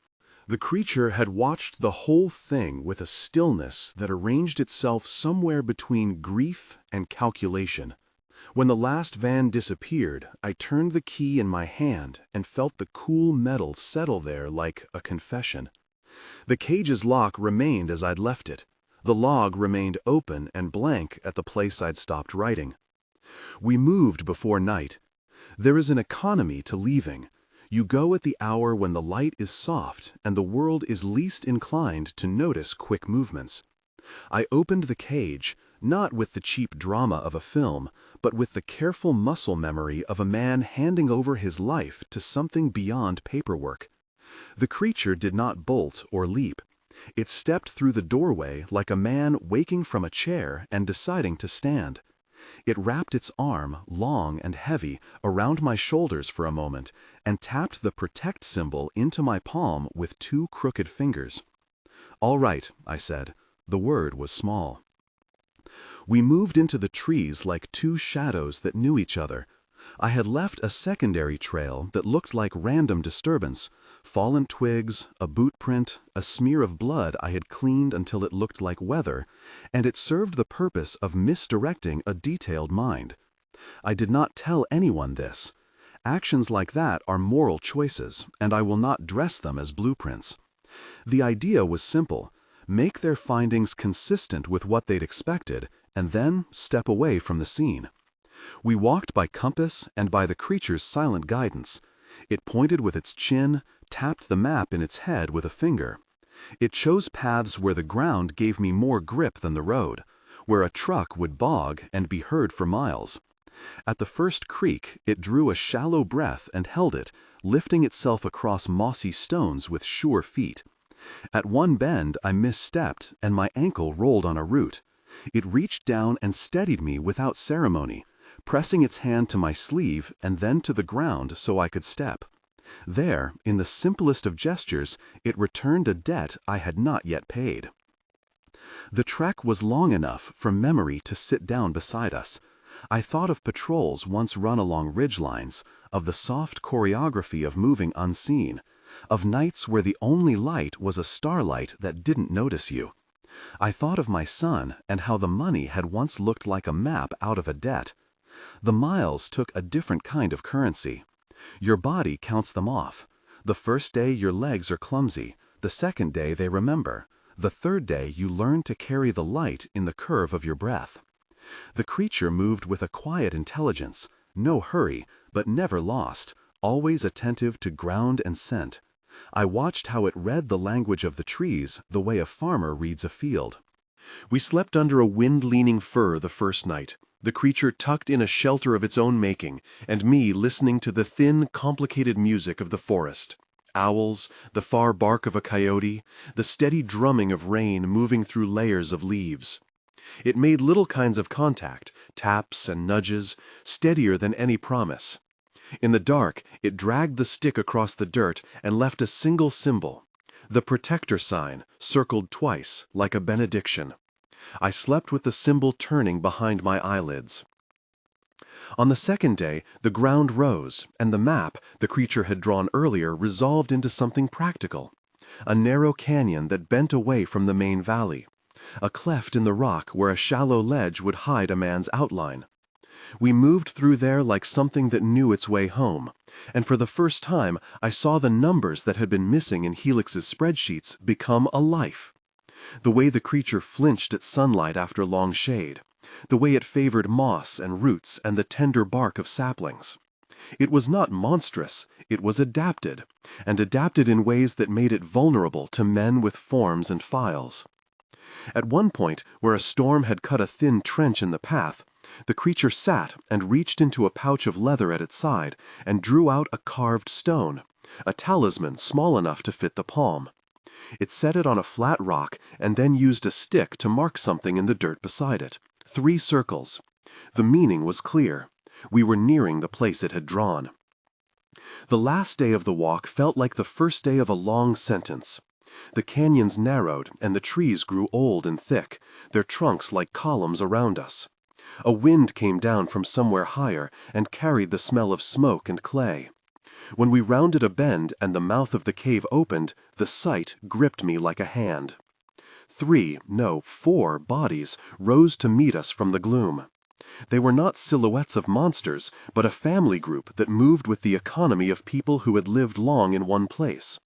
The creature had watched the whole thing with a stillness that arranged itself somewhere between grief and calculation. When the last van disappeared, I turned the key in my hand and felt the cool metal settle there like a confession. The cage's lock remained as I'd left it. The log remained open and blank at the place I'd stopped writing. We moved before night. There is an economy to leaving. You go at the hour when the light is soft and the world is least inclined to notice quick movements. I opened the cage, not with the cheap drama of a film, but with the careful muscle memory of a man handing over his life to something beyond paperwork. The creature did not bolt or leap. It stepped through the doorway like a man waking from a chair and deciding to stand. It wrapped its arm, long and heavy, around my shoulders for a moment and tapped the protect symbol into my palm with two crooked fingers. "All right," I said. The word was small. We moved into the trees like two shadows that knew each other. I had left a secondary trail that looked like random disturbance, fallen twigs, a boot print, a smear of blood I had cleaned until it looked like weather, and it served the purpose of misdirecting a detailed mind. I did not tell anyone this. Actions like that are moral choices, and I will not dress them as blueprints. The idea was simple: make their findings consistent with what they'd expected, and then step away from the scene. We walked by compass and by the creature's silent guidance. It pointed with its chin, tapped the map in its head with a finger. It chose paths where the ground gave me more grip than the road, where a truck would bog and be heard for miles. At the first creek, it drew a shallow breath and held it, lifting itself across mossy stones with sure feet. At one bend, I misstepped and my ankle rolled on a root. It reached down and steadied me without ceremony, pressing its hand to my sleeve and then to the ground so I could step. There, in the simplest of gestures, it returned a debt I had not yet paid. The trek was long enough for memory to sit down beside us. I thought of patrols once run along ridgelines, of the soft choreography of moving unseen, of nights where the only light was a starlight that didn't notice you. I thought of my son and how the money had once looked like a map out of a debt. The miles took a different kind of currency. Your body counts them off. The first day your legs are clumsy, the second day they remember, the third day you learn to carry the light in the curve of your breath. The creature moved with a quiet intelligence, no hurry, but never lost, always attentive to ground and scent. I watched how it read the language of the trees the way a farmer reads a field. We slept under a wind-leaning fir the first night, the creature tucked in a shelter of its own making, and me listening to the thin, complicated music of the forest. Owls, the far bark of a coyote, the steady drumming of rain moving through layers of leaves. It made little kinds of contact, taps and nudges, steadier than any promise. In the dark, it dragged the stick across the dirt and left a single symbol, the protector sign, circled twice, like a benediction. I slept with the symbol turning behind my eyelids. On the second day, the ground rose, and the map the creature had drawn earlier resolved into something practical. A narrow canyon that bent away from the main valley. A cleft in the rock where a shallow ledge would hide a man's outline. We moved through there like something that knew its way home, and for the first time I saw the numbers that had been missing in Helix's spreadsheets become a life. The way the creature flinched at sunlight after long shade, the way it favored moss and roots and the tender bark of saplings. It was not monstrous, it was adapted, and adapted in ways that made it vulnerable to men with forms and files. At one point, where a storm had cut a thin trench in the path, the creature sat and reached into a pouch of leather at its side and drew out a carved stone, a talisman small enough to fit the palm. It set it on a flat rock and then used a stick to mark something in the dirt beside it. 3 circles. The meaning was clear. We were nearing the place it had drawn. The last day of the walk felt like the first day of a long sentence. The canyons narrowed and the trees grew old and thick, their trunks like columns around us. A wind came down from somewhere higher and carried the smell of smoke and clay. When we rounded a bend and the mouth of the cave opened, the sight gripped me like a hand. 4 bodies rose to meet us from the gloom. They were not silhouettes of monsters, but a family group that moved with the economy of people who had lived long in one place.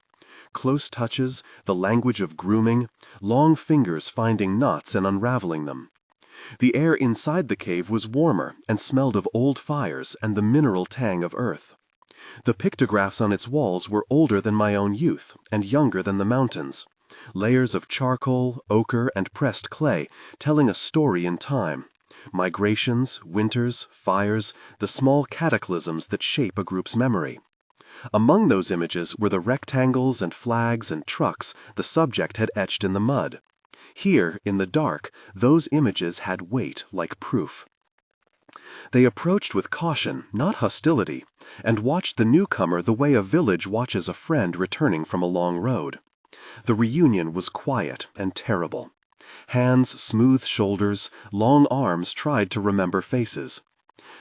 Close touches, the language of grooming, long fingers finding knots and unraveling them. The air inside the cave was warmer and smelled of old fires and the mineral tang of earth. The pictographs on its walls were older than my own youth and younger than the mountains. Layers of charcoal, ochre, and pressed clay, telling a story in time. Migrations, winters, fires, the small cataclysms that shape a group's memory. Among those images were the rectangles and flags and trucks the subject had etched in the mud. Here, in the dark, those images had weight like proof. They approached with caution, not hostility, and watched the newcomer the way a village watches a friend returning from a long road. The reunion was quiet and terrible. Hands, smooth shoulders, long arms tried to remember faces.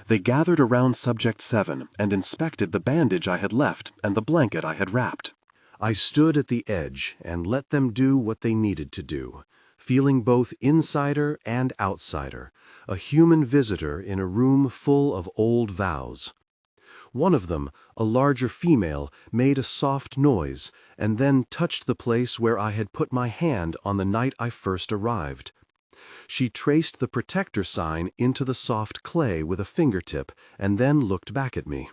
They gathered around Subject 7 and inspected the bandage I had left and the blanket I had wrapped. I stood at the edge and let them do what they needed to do, feeling both insider and outsider, a human visitor in a room full of old vows. One of them, a larger female, made a soft noise and then touched the place where I had put my hand on the night I first arrived. She traced the protector sign into the soft clay with a fingertip and then looked back at me.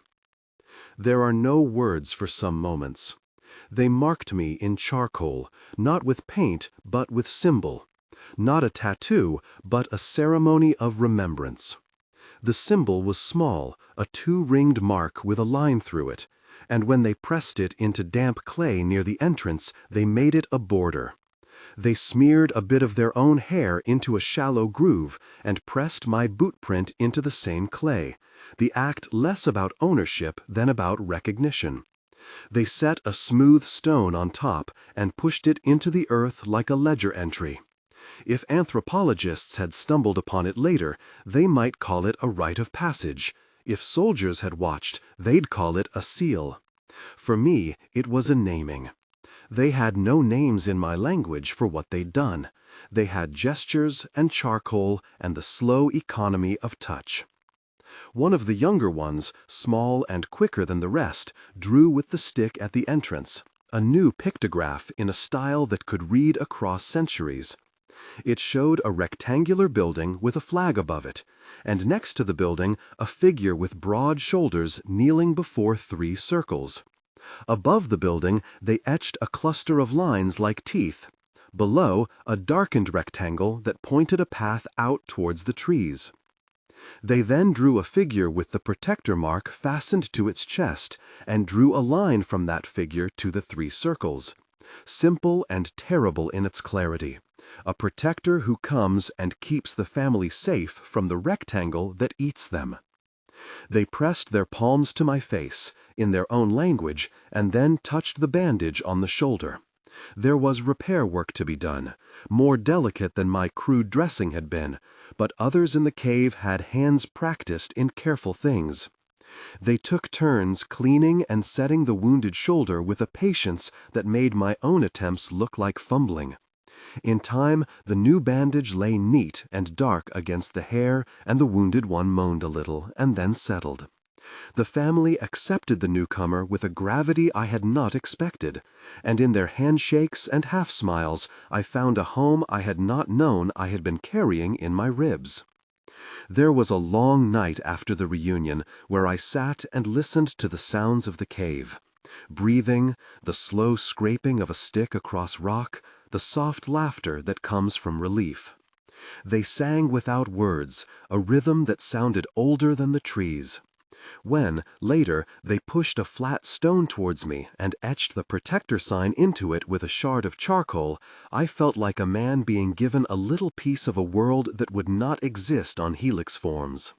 There are no words for some moments. They marked me in charcoal, not with paint but with symbol. Not a tattoo, but a ceremony of remembrance. The symbol was small, a 2-ringed mark with a line through it, and when they pressed it into damp clay near the entrance, they made it a border. They smeared a bit of their own hair into a shallow groove and pressed my boot print into the same clay, the act less about ownership than about recognition. They set a smooth stone on top and pushed it into the earth like a ledger entry. If anthropologists had stumbled upon it later, they might call it a rite of passage. If soldiers had watched, they'd call it a seal. For me, it was a naming. They had no names in my language for what they'd done. They had gestures and charcoal and the slow economy of touch. One of the younger ones, small and quicker than the rest, drew with the stick at the entrance, a new pictograph in a style that could read across centuries. It showed a rectangular building with a flag above it, and next to the building a figure with broad shoulders kneeling before 3 circles. Above the building they etched a cluster of lines like teeth. Below, a darkened rectangle that pointed a path out towards the trees. They then drew a figure with the protector mark fastened to its chest and drew a line from that figure to the 3 circles. Simple and terrible in its clarity. A protector who comes and keeps the family safe from the rectangle that eats them. They pressed their palms to my face, in their own language, and then touched the bandage on the shoulder. There was repair work to be done, more delicate than my crude dressing had been, but others in the cave had hands practiced in careful things. They took turns cleaning and setting the wounded shoulder with a patience that made my own attempts look like fumbling. In time, the new bandage lay neat and dark against the hair, and the wounded one moaned a little, and then settled. The family accepted the newcomer with a gravity I had not expected, and in their handshakes and half-smiles I found a home I had not known I had been carrying in my ribs. There was a long night after the reunion where I sat and listened to the sounds of the cave. Breathing, the slow scraping of a stick across rock, the soft laughter that comes from relief. They sang without words, a rhythm that sounded older than the trees. When, later, they pushed a flat stone towards me and etched the protector sign into it with a shard of charcoal, I felt like a man being given a little piece of a world that would not exist on helix forms.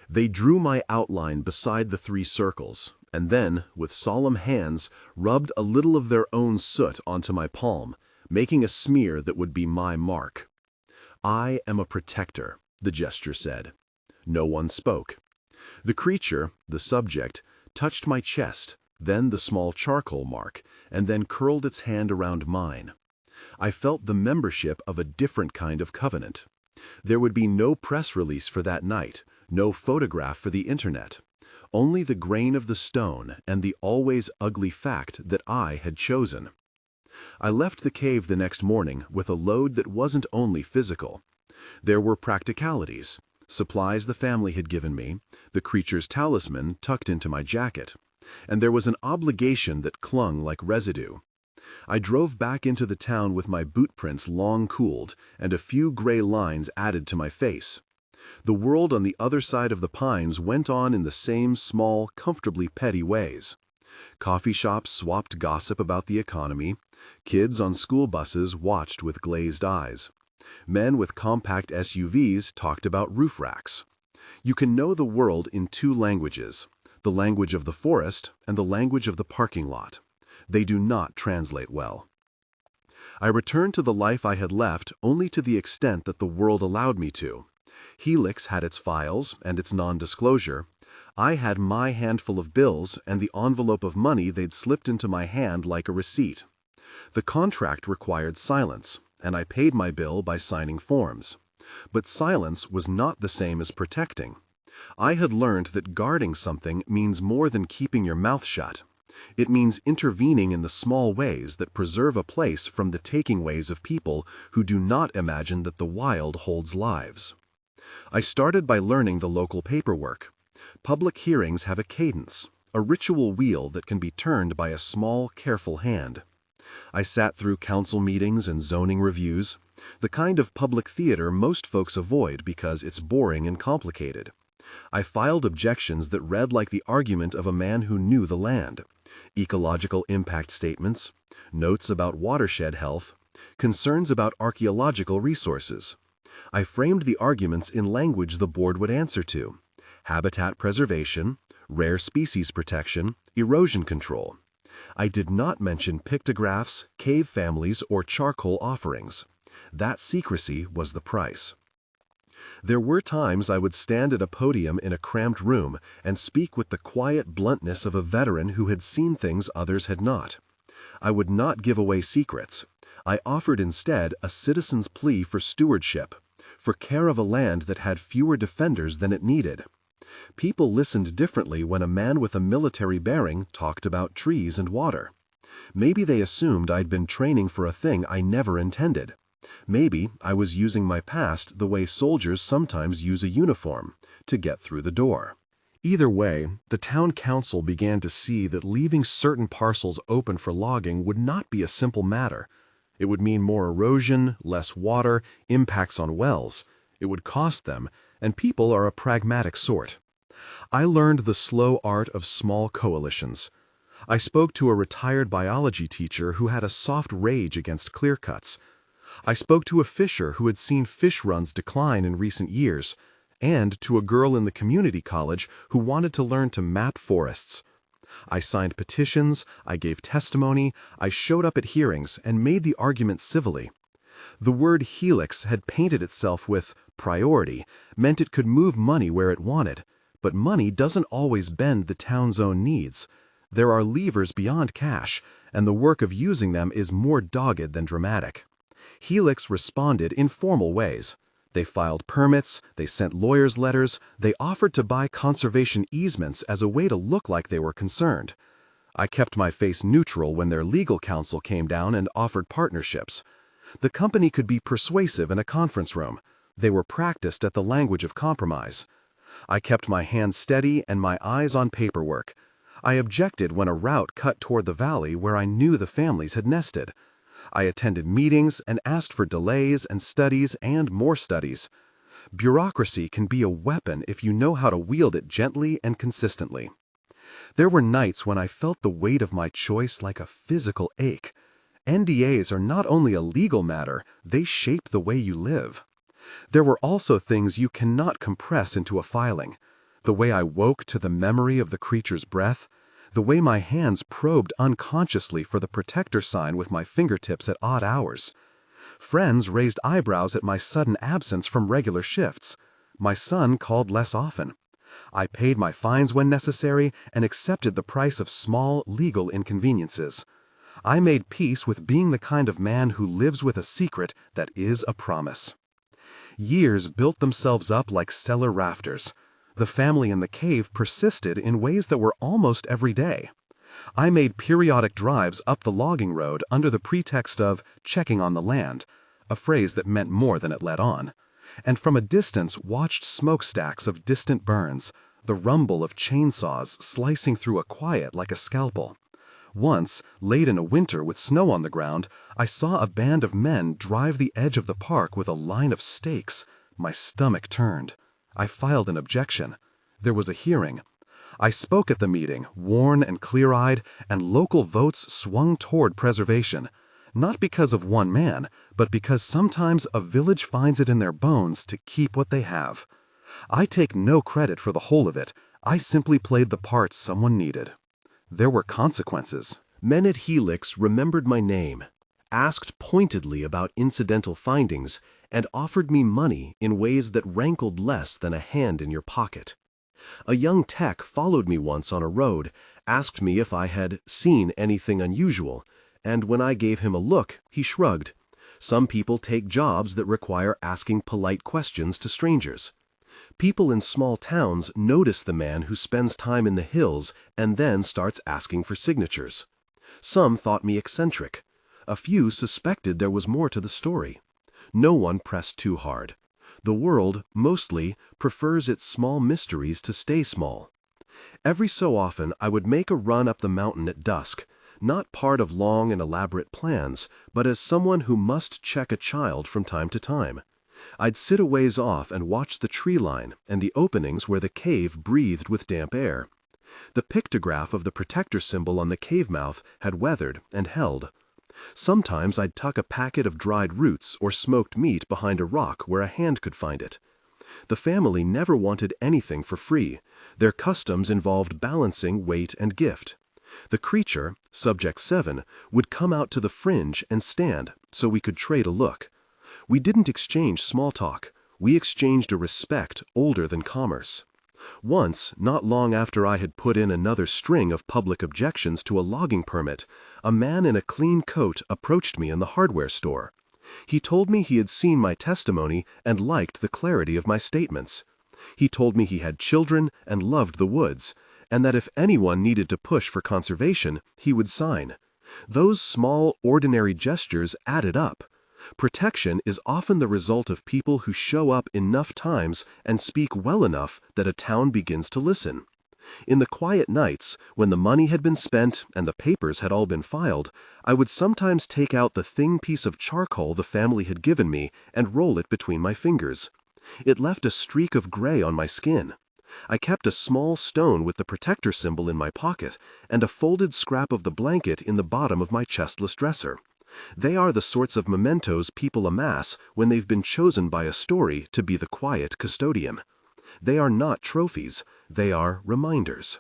They drew my outline beside the 3 circles, and then, with solemn hands, rubbed a little of their own soot onto my palm, making a smear that would be my mark. "I am a protector," the gesture said. No one spoke. The creature, the subject, touched my chest, then the small charcoal mark, and then curled its hand around mine. I felt the membership of a different kind of covenant. There would be no press release for that night, no photograph for the internet. Only the grain of the stone and the always ugly fact that I had chosen. I left the cave the next morning with a load that wasn't only physical. There were practicalities, supplies the family had given me, the creature's talisman tucked into my jacket, and there was an obligation that clung like residue. I drove back into the town with my boot prints long cooled and a few gray lines added to my face. The world on the other side of the pines went on in the same small, comfortably petty ways. Coffee shops swapped gossip about the economy. Kids on school buses watched with glazed eyes. Men with compact SUVs talked about roof racks. You can know the world in 2 languages, the language of the forest and the language of the parking lot. They do not translate well. I returned to the life I had left only to the extent that the world allowed me to. Helix had its files and its non-disclosure. I had my handful of bills and the envelope of money they'd slipped into my hand like a receipt. The contract required silence, and I paid my bill by signing forms. But silence was not the same as protecting. I had learned that guarding something means more than keeping your mouth shut. It means intervening in the small ways that preserve a place from the taking ways of people who do not imagine that the wild holds lives. I started by learning the local paperwork. Public hearings have a cadence, a ritual wheel that can be turned by a small, careful hand. I sat through council meetings and zoning reviews, the kind of public theater most folks avoid because it's boring and complicated. I filed objections that read like the argument of a man who knew the land. Ecological impact statements, notes about watershed health, concerns about archaeological resources. I framed the arguments in language the board would answer to: habitat preservation, rare species protection, erosion control. I did not mention pictographs, cave families, or charcoal offerings. That secrecy was the price. There were times I would stand at a podium in a cramped room and speak with the quiet bluntness of a veteran who had seen things others had not. I would not give away secrets. I offered instead a citizen's plea for stewardship, for care of a land that had fewer defenders than it needed. People listened differently when a man with a military bearing talked about trees and water. Maybe they assumed I'd been training for a thing I never intended. Maybe I was using my past the way soldiers sometimes use a uniform, to get through the door. Either way, the town council began to see that leaving certain parcels open for logging would not be a simple matter. It would mean more erosion, less water, impacts on wells. It would cost them, and people are a pragmatic sort. I learned the slow art of small coalitions. I spoke to a retired biology teacher who had a soft rage against clear-cuts. I spoke to a fisher who had seen fish runs decline in recent years, and to a girl in the community college who wanted to learn to map forests. I signed petitions, I gave testimony, I showed up at hearings and made the argument civilly. The word helix had painted itself with priority, meant it could move money where it wanted, but money doesn't always bend the town's own needs. There are levers beyond cash, and the work of using them is more dogged than dramatic. Helix responded in formal ways. They filed permits, they sent lawyers' letters, they offered to buy conservation easements as a way to look like they were concerned. I kept my face neutral when their legal counsel came down and offered partnerships. The company could be persuasive in a conference room. They were practiced at the language of compromise. I kept my hands steady and my eyes on paperwork. I objected when a route cut toward the valley where I knew the families had nested. I attended meetings and asked for delays and studies and more studies. Bureaucracy can be a weapon if you know how to wield it gently and consistently. There were nights when I felt the weight of my choice like a physical ache. NDAs are not only a legal matter, they shape the way you live. There were also things you cannot compress into a filing. The way I woke to the memory of the creature's breath, the way my hands probed unconsciously for the protector sign with my fingertips at odd hours. Friends raised eyebrows at my sudden absence from regular shifts. My son called less often. I paid my fines when necessary and accepted the price of small legal inconveniences. I made peace with being the kind of man who lives with a secret that is a promise. Years built themselves up like cellar rafters. The family in the cave persisted in ways that were almost every day. I made periodic drives up the logging road under the pretext of checking on the land, a phrase that meant more than it let on, and from a distance watched smokestacks of distant burns, the rumble of chainsaws slicing through a quiet like a scalpel. Once, late in a winter with snow on the ground, I saw a band of men drive the edge of the park with a line of stakes. My stomach turned. I filed an objection. There was a hearing. I spoke at the meeting, worn and clear-eyed, and local votes swung toward preservation. Not because of one man, but because sometimes a village finds it in their bones to keep what they have. I take no credit for the whole of it. I simply played the part someone needed. There were consequences. Men at Helix remembered my name, asked pointedly about incidental findings, and offered me money in ways that rankled less than a hand in your pocket. A young tech followed me once on a road, asked me if I had seen anything unusual, and when I gave him a look, he shrugged. Some people take jobs that require asking polite questions to strangers. People in small towns notice the man who spends time in the hills and then starts asking for signatures. Some thought me eccentric. A few suspected there was more to the story. No one pressed too hard. The world, mostly, prefers its small mysteries to stay small. Every so often I would make a run up the mountain at dusk, not part of long and elaborate plans, but as someone who must check a child from time to time. I'd sit a ways off and watch the tree line and the openings where the cave breathed with damp air. The pictograph of the protector symbol on the cave mouth had weathered and held. Sometimes I'd tuck a packet of dried roots or smoked meat behind a rock where a hand could find it. The family never wanted anything for free. Their customs involved balancing weight and gift. The creature, Subject 7, would come out to the fringe and stand so we could trade a look. We didn't exchange small talk. We exchanged a respect older than commerce. Once, not long after I had put in another string of public objections to a logging permit, a man in a clean coat approached me in the hardware store. He told me he had seen my testimony and liked the clarity of my statements. He told me he had children and loved the woods, and that if anyone needed to push for conservation, he would sign. Those small, ordinary gestures added up. Protection is often the result of people who show up enough times and speak well enough that a town begins to listen. In the quiet nights, when the money had been spent and the papers had all been filed, I would sometimes take out the thin piece of charcoal the family had given me and roll it between my fingers. It left a streak of gray on my skin. I kept a small stone with the protector symbol in my pocket and a folded scrap of the blanket in the bottom of my chestless dresser. They are the sorts of mementos people amass when they've been chosen by a story to be the quiet custodian. They are not trophies, they are reminders.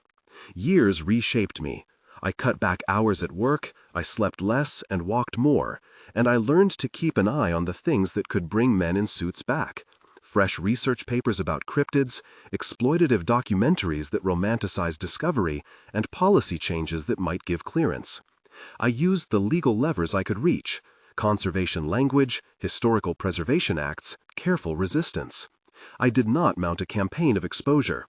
Years reshaped me. I cut back hours at work, I slept less and walked more, and I learned to keep an eye on the things that could bring men in suits back. Fresh research papers about cryptids, exploitative documentaries that romanticize discovery, and policy changes that might give clearance. I used the legal levers I could reach: conservation language, historical preservation acts, careful resistance. I did not mount a campaign of exposure.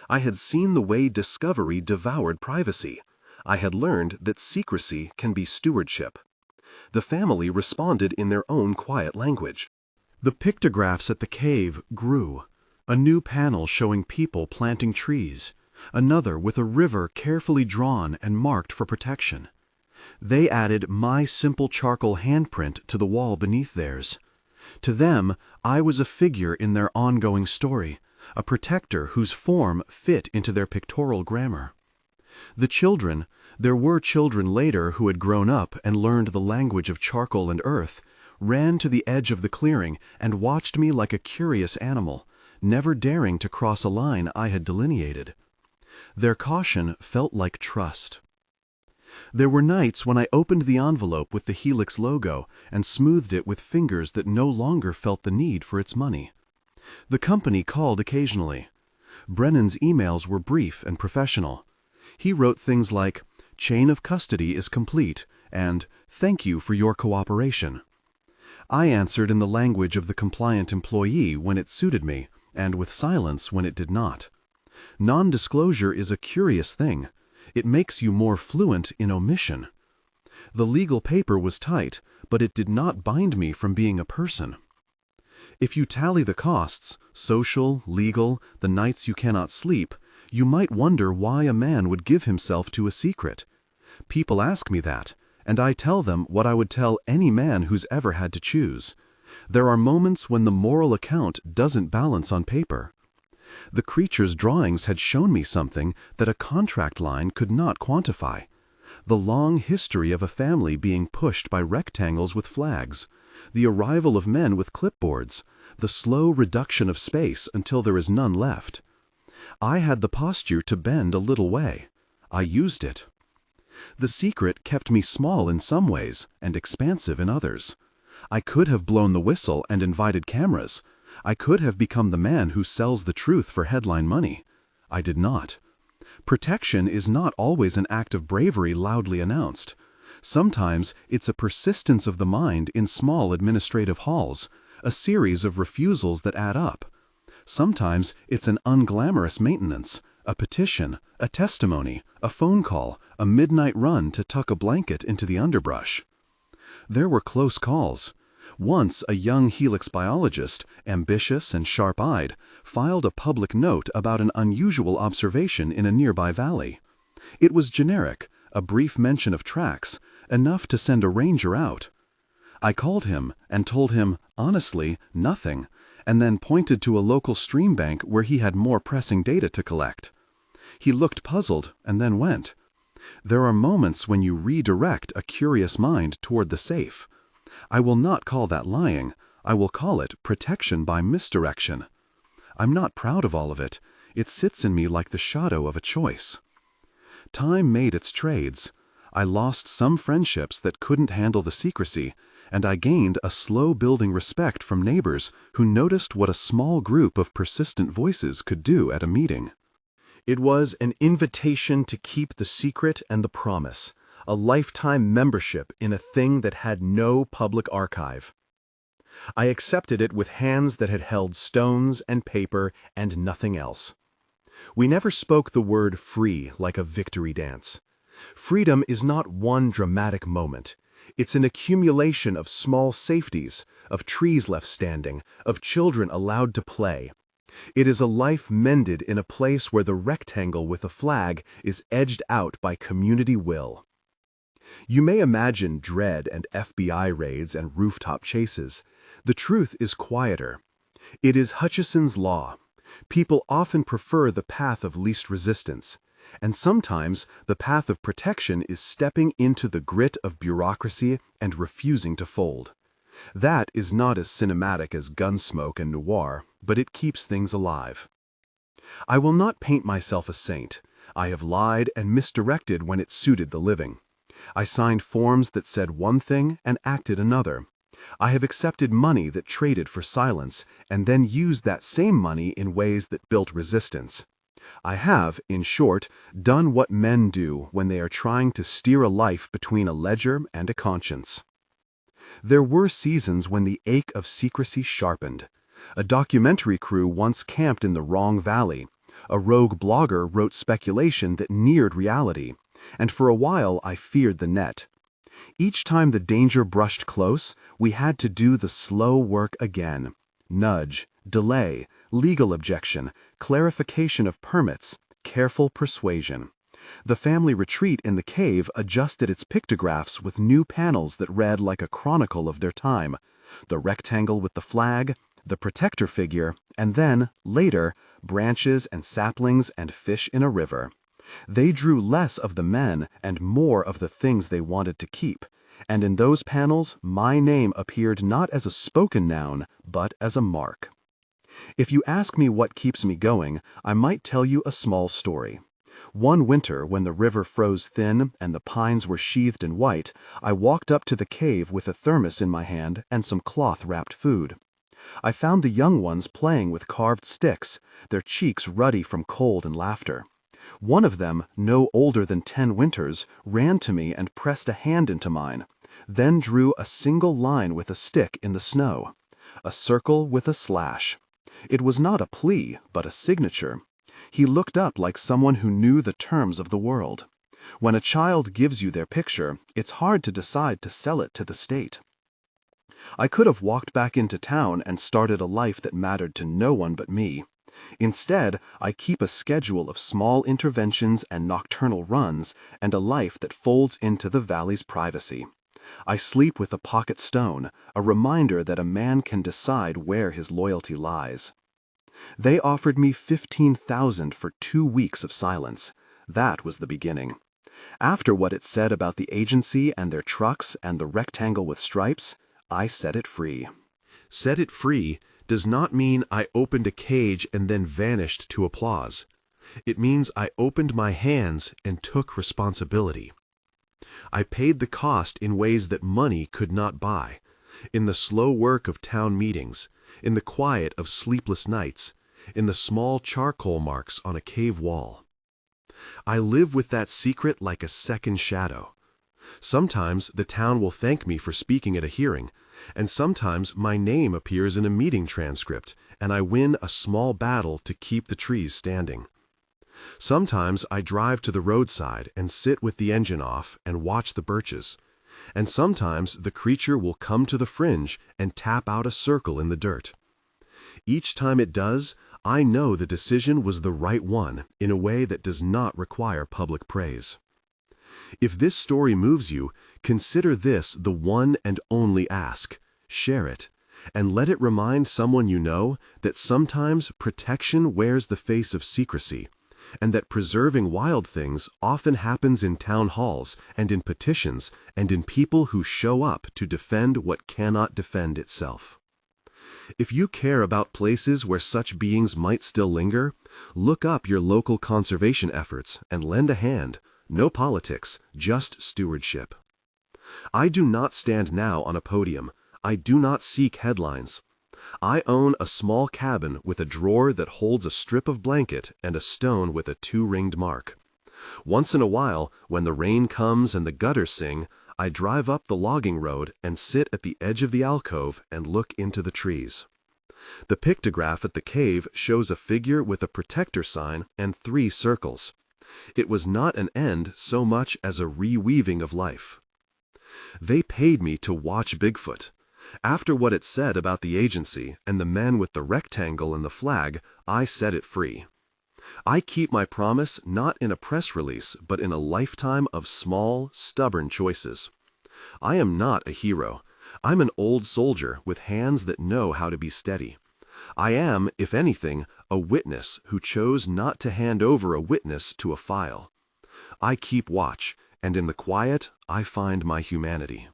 I had seen the way discovery devoured privacy. I had learned that secrecy can be stewardship. The family responded in their own quiet language. The pictographs at the cave grew. A new panel showing people planting trees. Another with a river carefully drawn and marked for protection. They added my simple charcoal handprint to the wall beneath theirs. To them, I was a figure in their ongoing story, a protector whose form fit into their pictorial grammar. The children, there were children later who had grown up and learned the language of charcoal and earth, ran to the edge of the clearing and watched me like a curious animal, never daring to cross a line I had delineated. Their caution felt like trust. There were nights when I opened the envelope with the Helix logo and smoothed it with fingers that no longer felt the need for its money. The company called occasionally. Brennan's emails were brief and professional. He wrote things like, "Chain of custody is complete," and "Thank you for your cooperation." I answered in the language of the compliant employee when it suited me, and with silence when it did not. Non-disclosure is a curious thing. It makes you more fluent in omission. The legal paper was tight, but it did not bind me from being a person. If you tally the costs, social, legal, the nights you cannot sleep, you might wonder why a man would give himself to a secret. People ask me that, and I tell them what I would tell any man who's ever had to choose. There are moments when the moral account doesn't balance on paper. The creature's drawings had shown me something that a contract line could not quantify. The long history of a family being pushed by rectangles with flags, the arrival of men with clipboards, the slow reduction of space until there is none left. I had the posture to bend a little way. I used it. The secret kept me small in some ways and expansive in others. I could have blown the whistle and invited cameras. I could have become the man who sells the truth for headline money. I did not. Protection is not always an act of bravery loudly announced. Sometimes it's a persistence of the mind in small administrative halls, a series of refusals that add up. Sometimes it's an unglamorous maintenance, a petition, a testimony, a phone call, a midnight run to tuck a blanket into the underbrush. There were close calls. Once a young helix biologist, ambitious and sharp-eyed, filed a public note about an unusual observation in a nearby valley. It was generic, a brief mention of tracks, enough to send a ranger out. I called him and told him, honestly, nothing, and then pointed to a local stream bank where he had more pressing data to collect. He looked puzzled and then went. There are moments when you redirect a curious mind toward the safe. I will not call that lying. I will call it protection by misdirection. I'm not proud of all of it. It sits in me like the shadow of a choice. Time made its trades. I lost some friendships that couldn't handle the secrecy, and I gained a slow-building respect from neighbors who noticed what a small group of persistent voices could do at a meeting. It was an invitation to keep the secret and the promise, a lifetime membership in a thing that had no public archive. I accepted it with hands that had held stones and paper and nothing else. We never spoke the word free like a victory dance. Freedom is not one dramatic moment. It's an accumulation of small safeties, of trees left standing, of children allowed to play. It is a life mended in a place where the rectangle with a flag is edged out by community will. You may imagine dread and FBI raids and rooftop chases. The truth is quieter. It is Hutchison's law. People often prefer the path of least resistance, and sometimes the path of protection is stepping into the grit of bureaucracy and refusing to fold. That is not as cinematic as Gunsmoke and noir, but it keeps things alive. I will not paint myself a saint. I have lied and misdirected when it suited the living. I signed forms that said one thing and acted another. I have accepted money that traded for silence and then used that same money in ways that built resistance. I have, in short, done what men do when they are trying to steer a life between a ledger and a conscience. There were seasons when the ache of secrecy sharpened. A documentary crew once camped in the wrong valley. A rogue blogger wrote speculation that neared reality, and for a while I feared the net. Each time the danger brushed close, we had to do the slow work again. Nudge, delay, legal objection, clarification of permits, careful persuasion. The family retreat in the cave adjusted its pictographs with new panels that read like a chronicle of their time. The rectangle with the flag, the protector figure, and then, later, branches and saplings and fish in a river. They drew less of the men and more of the things they wanted to keep, and in those panels my name appeared not as a spoken noun, but as a mark. If you ask me what keeps me going, I might tell you a small story. One winter, when the river froze thin and the pines were sheathed in white, I walked up to the cave with a thermos in my hand and some cloth-wrapped food. I found the young ones playing with carved sticks, their cheeks ruddy from cold and laughter. One of them, no older than 10 winters, ran to me and pressed a hand into mine, then drew a single line with a stick in the snow, a circle with a slash. It was not a plea, but a signature. He looked up like someone who knew the terms of the world. When a child gives you their picture, it's hard to decide to sell it to the state. I could have walked back into town and started a life that mattered to no one but me. Instead, I keep a schedule of small interventions and nocturnal runs, and a life that folds into the valley's privacy. I sleep with a pocket stone, a reminder that a man can decide where his loyalty lies. They offered me $15,000 for 2 weeks of silence. That was the beginning. After what it said about the agency and their trucks and the rectangle with stripes, I set it free. Set it free does not mean I opened a cage and then vanished to applause. It means I opened my hands and took responsibility. I paid the cost in ways that money could not buy, in the slow work of town meetings, in the quiet of sleepless nights, in the small charcoal marks on a cave wall. I live with that secret like a second shadow. Sometimes the town will thank me for speaking at a hearing, and sometimes my name appears in a meeting transcript, and I win a small battle to keep the trees standing. Sometimes I drive to the roadside and sit with the engine off and watch the birches, and sometimes the creature will come to the fringe and tap out a circle in the dirt. Each time it does, I know the decision was the right one in a way that does not require public praise. If this story moves you, consider this the one and only ask. Share it, and let it remind someone you know that sometimes protection wears the face of secrecy, and that preserving wild things often happens in town halls and in petitions and in people who show up to defend what cannot defend itself. If you care about places where such beings might still linger, look up your local conservation efforts and lend a hand. No politics, just stewardship. I do not stand now on a podium. I do not seek headlines. I own a small cabin with a drawer that holds a strip of blanket and a stone with a 2-ringed mark. Once in a while, when the rain comes and the gutters sing, I drive up the logging road and sit at the edge of the alcove and look into the trees. The pictograph at the cave shows a figure with a protector sign and 3 circles. It was not an end so much as a reweaving of life. They paid me to watch Bigfoot. After what it said about the agency and the men with the rectangle and the flag, I set it free. I keep my promise not in a press release, but in a lifetime of small, stubborn choices. I am not a hero. I'm an old soldier with hands that know how to be steady. I am, if anything, a witness who chose not to hand over a witness to a file. I keep watch, and in the quiet, I find my humanity.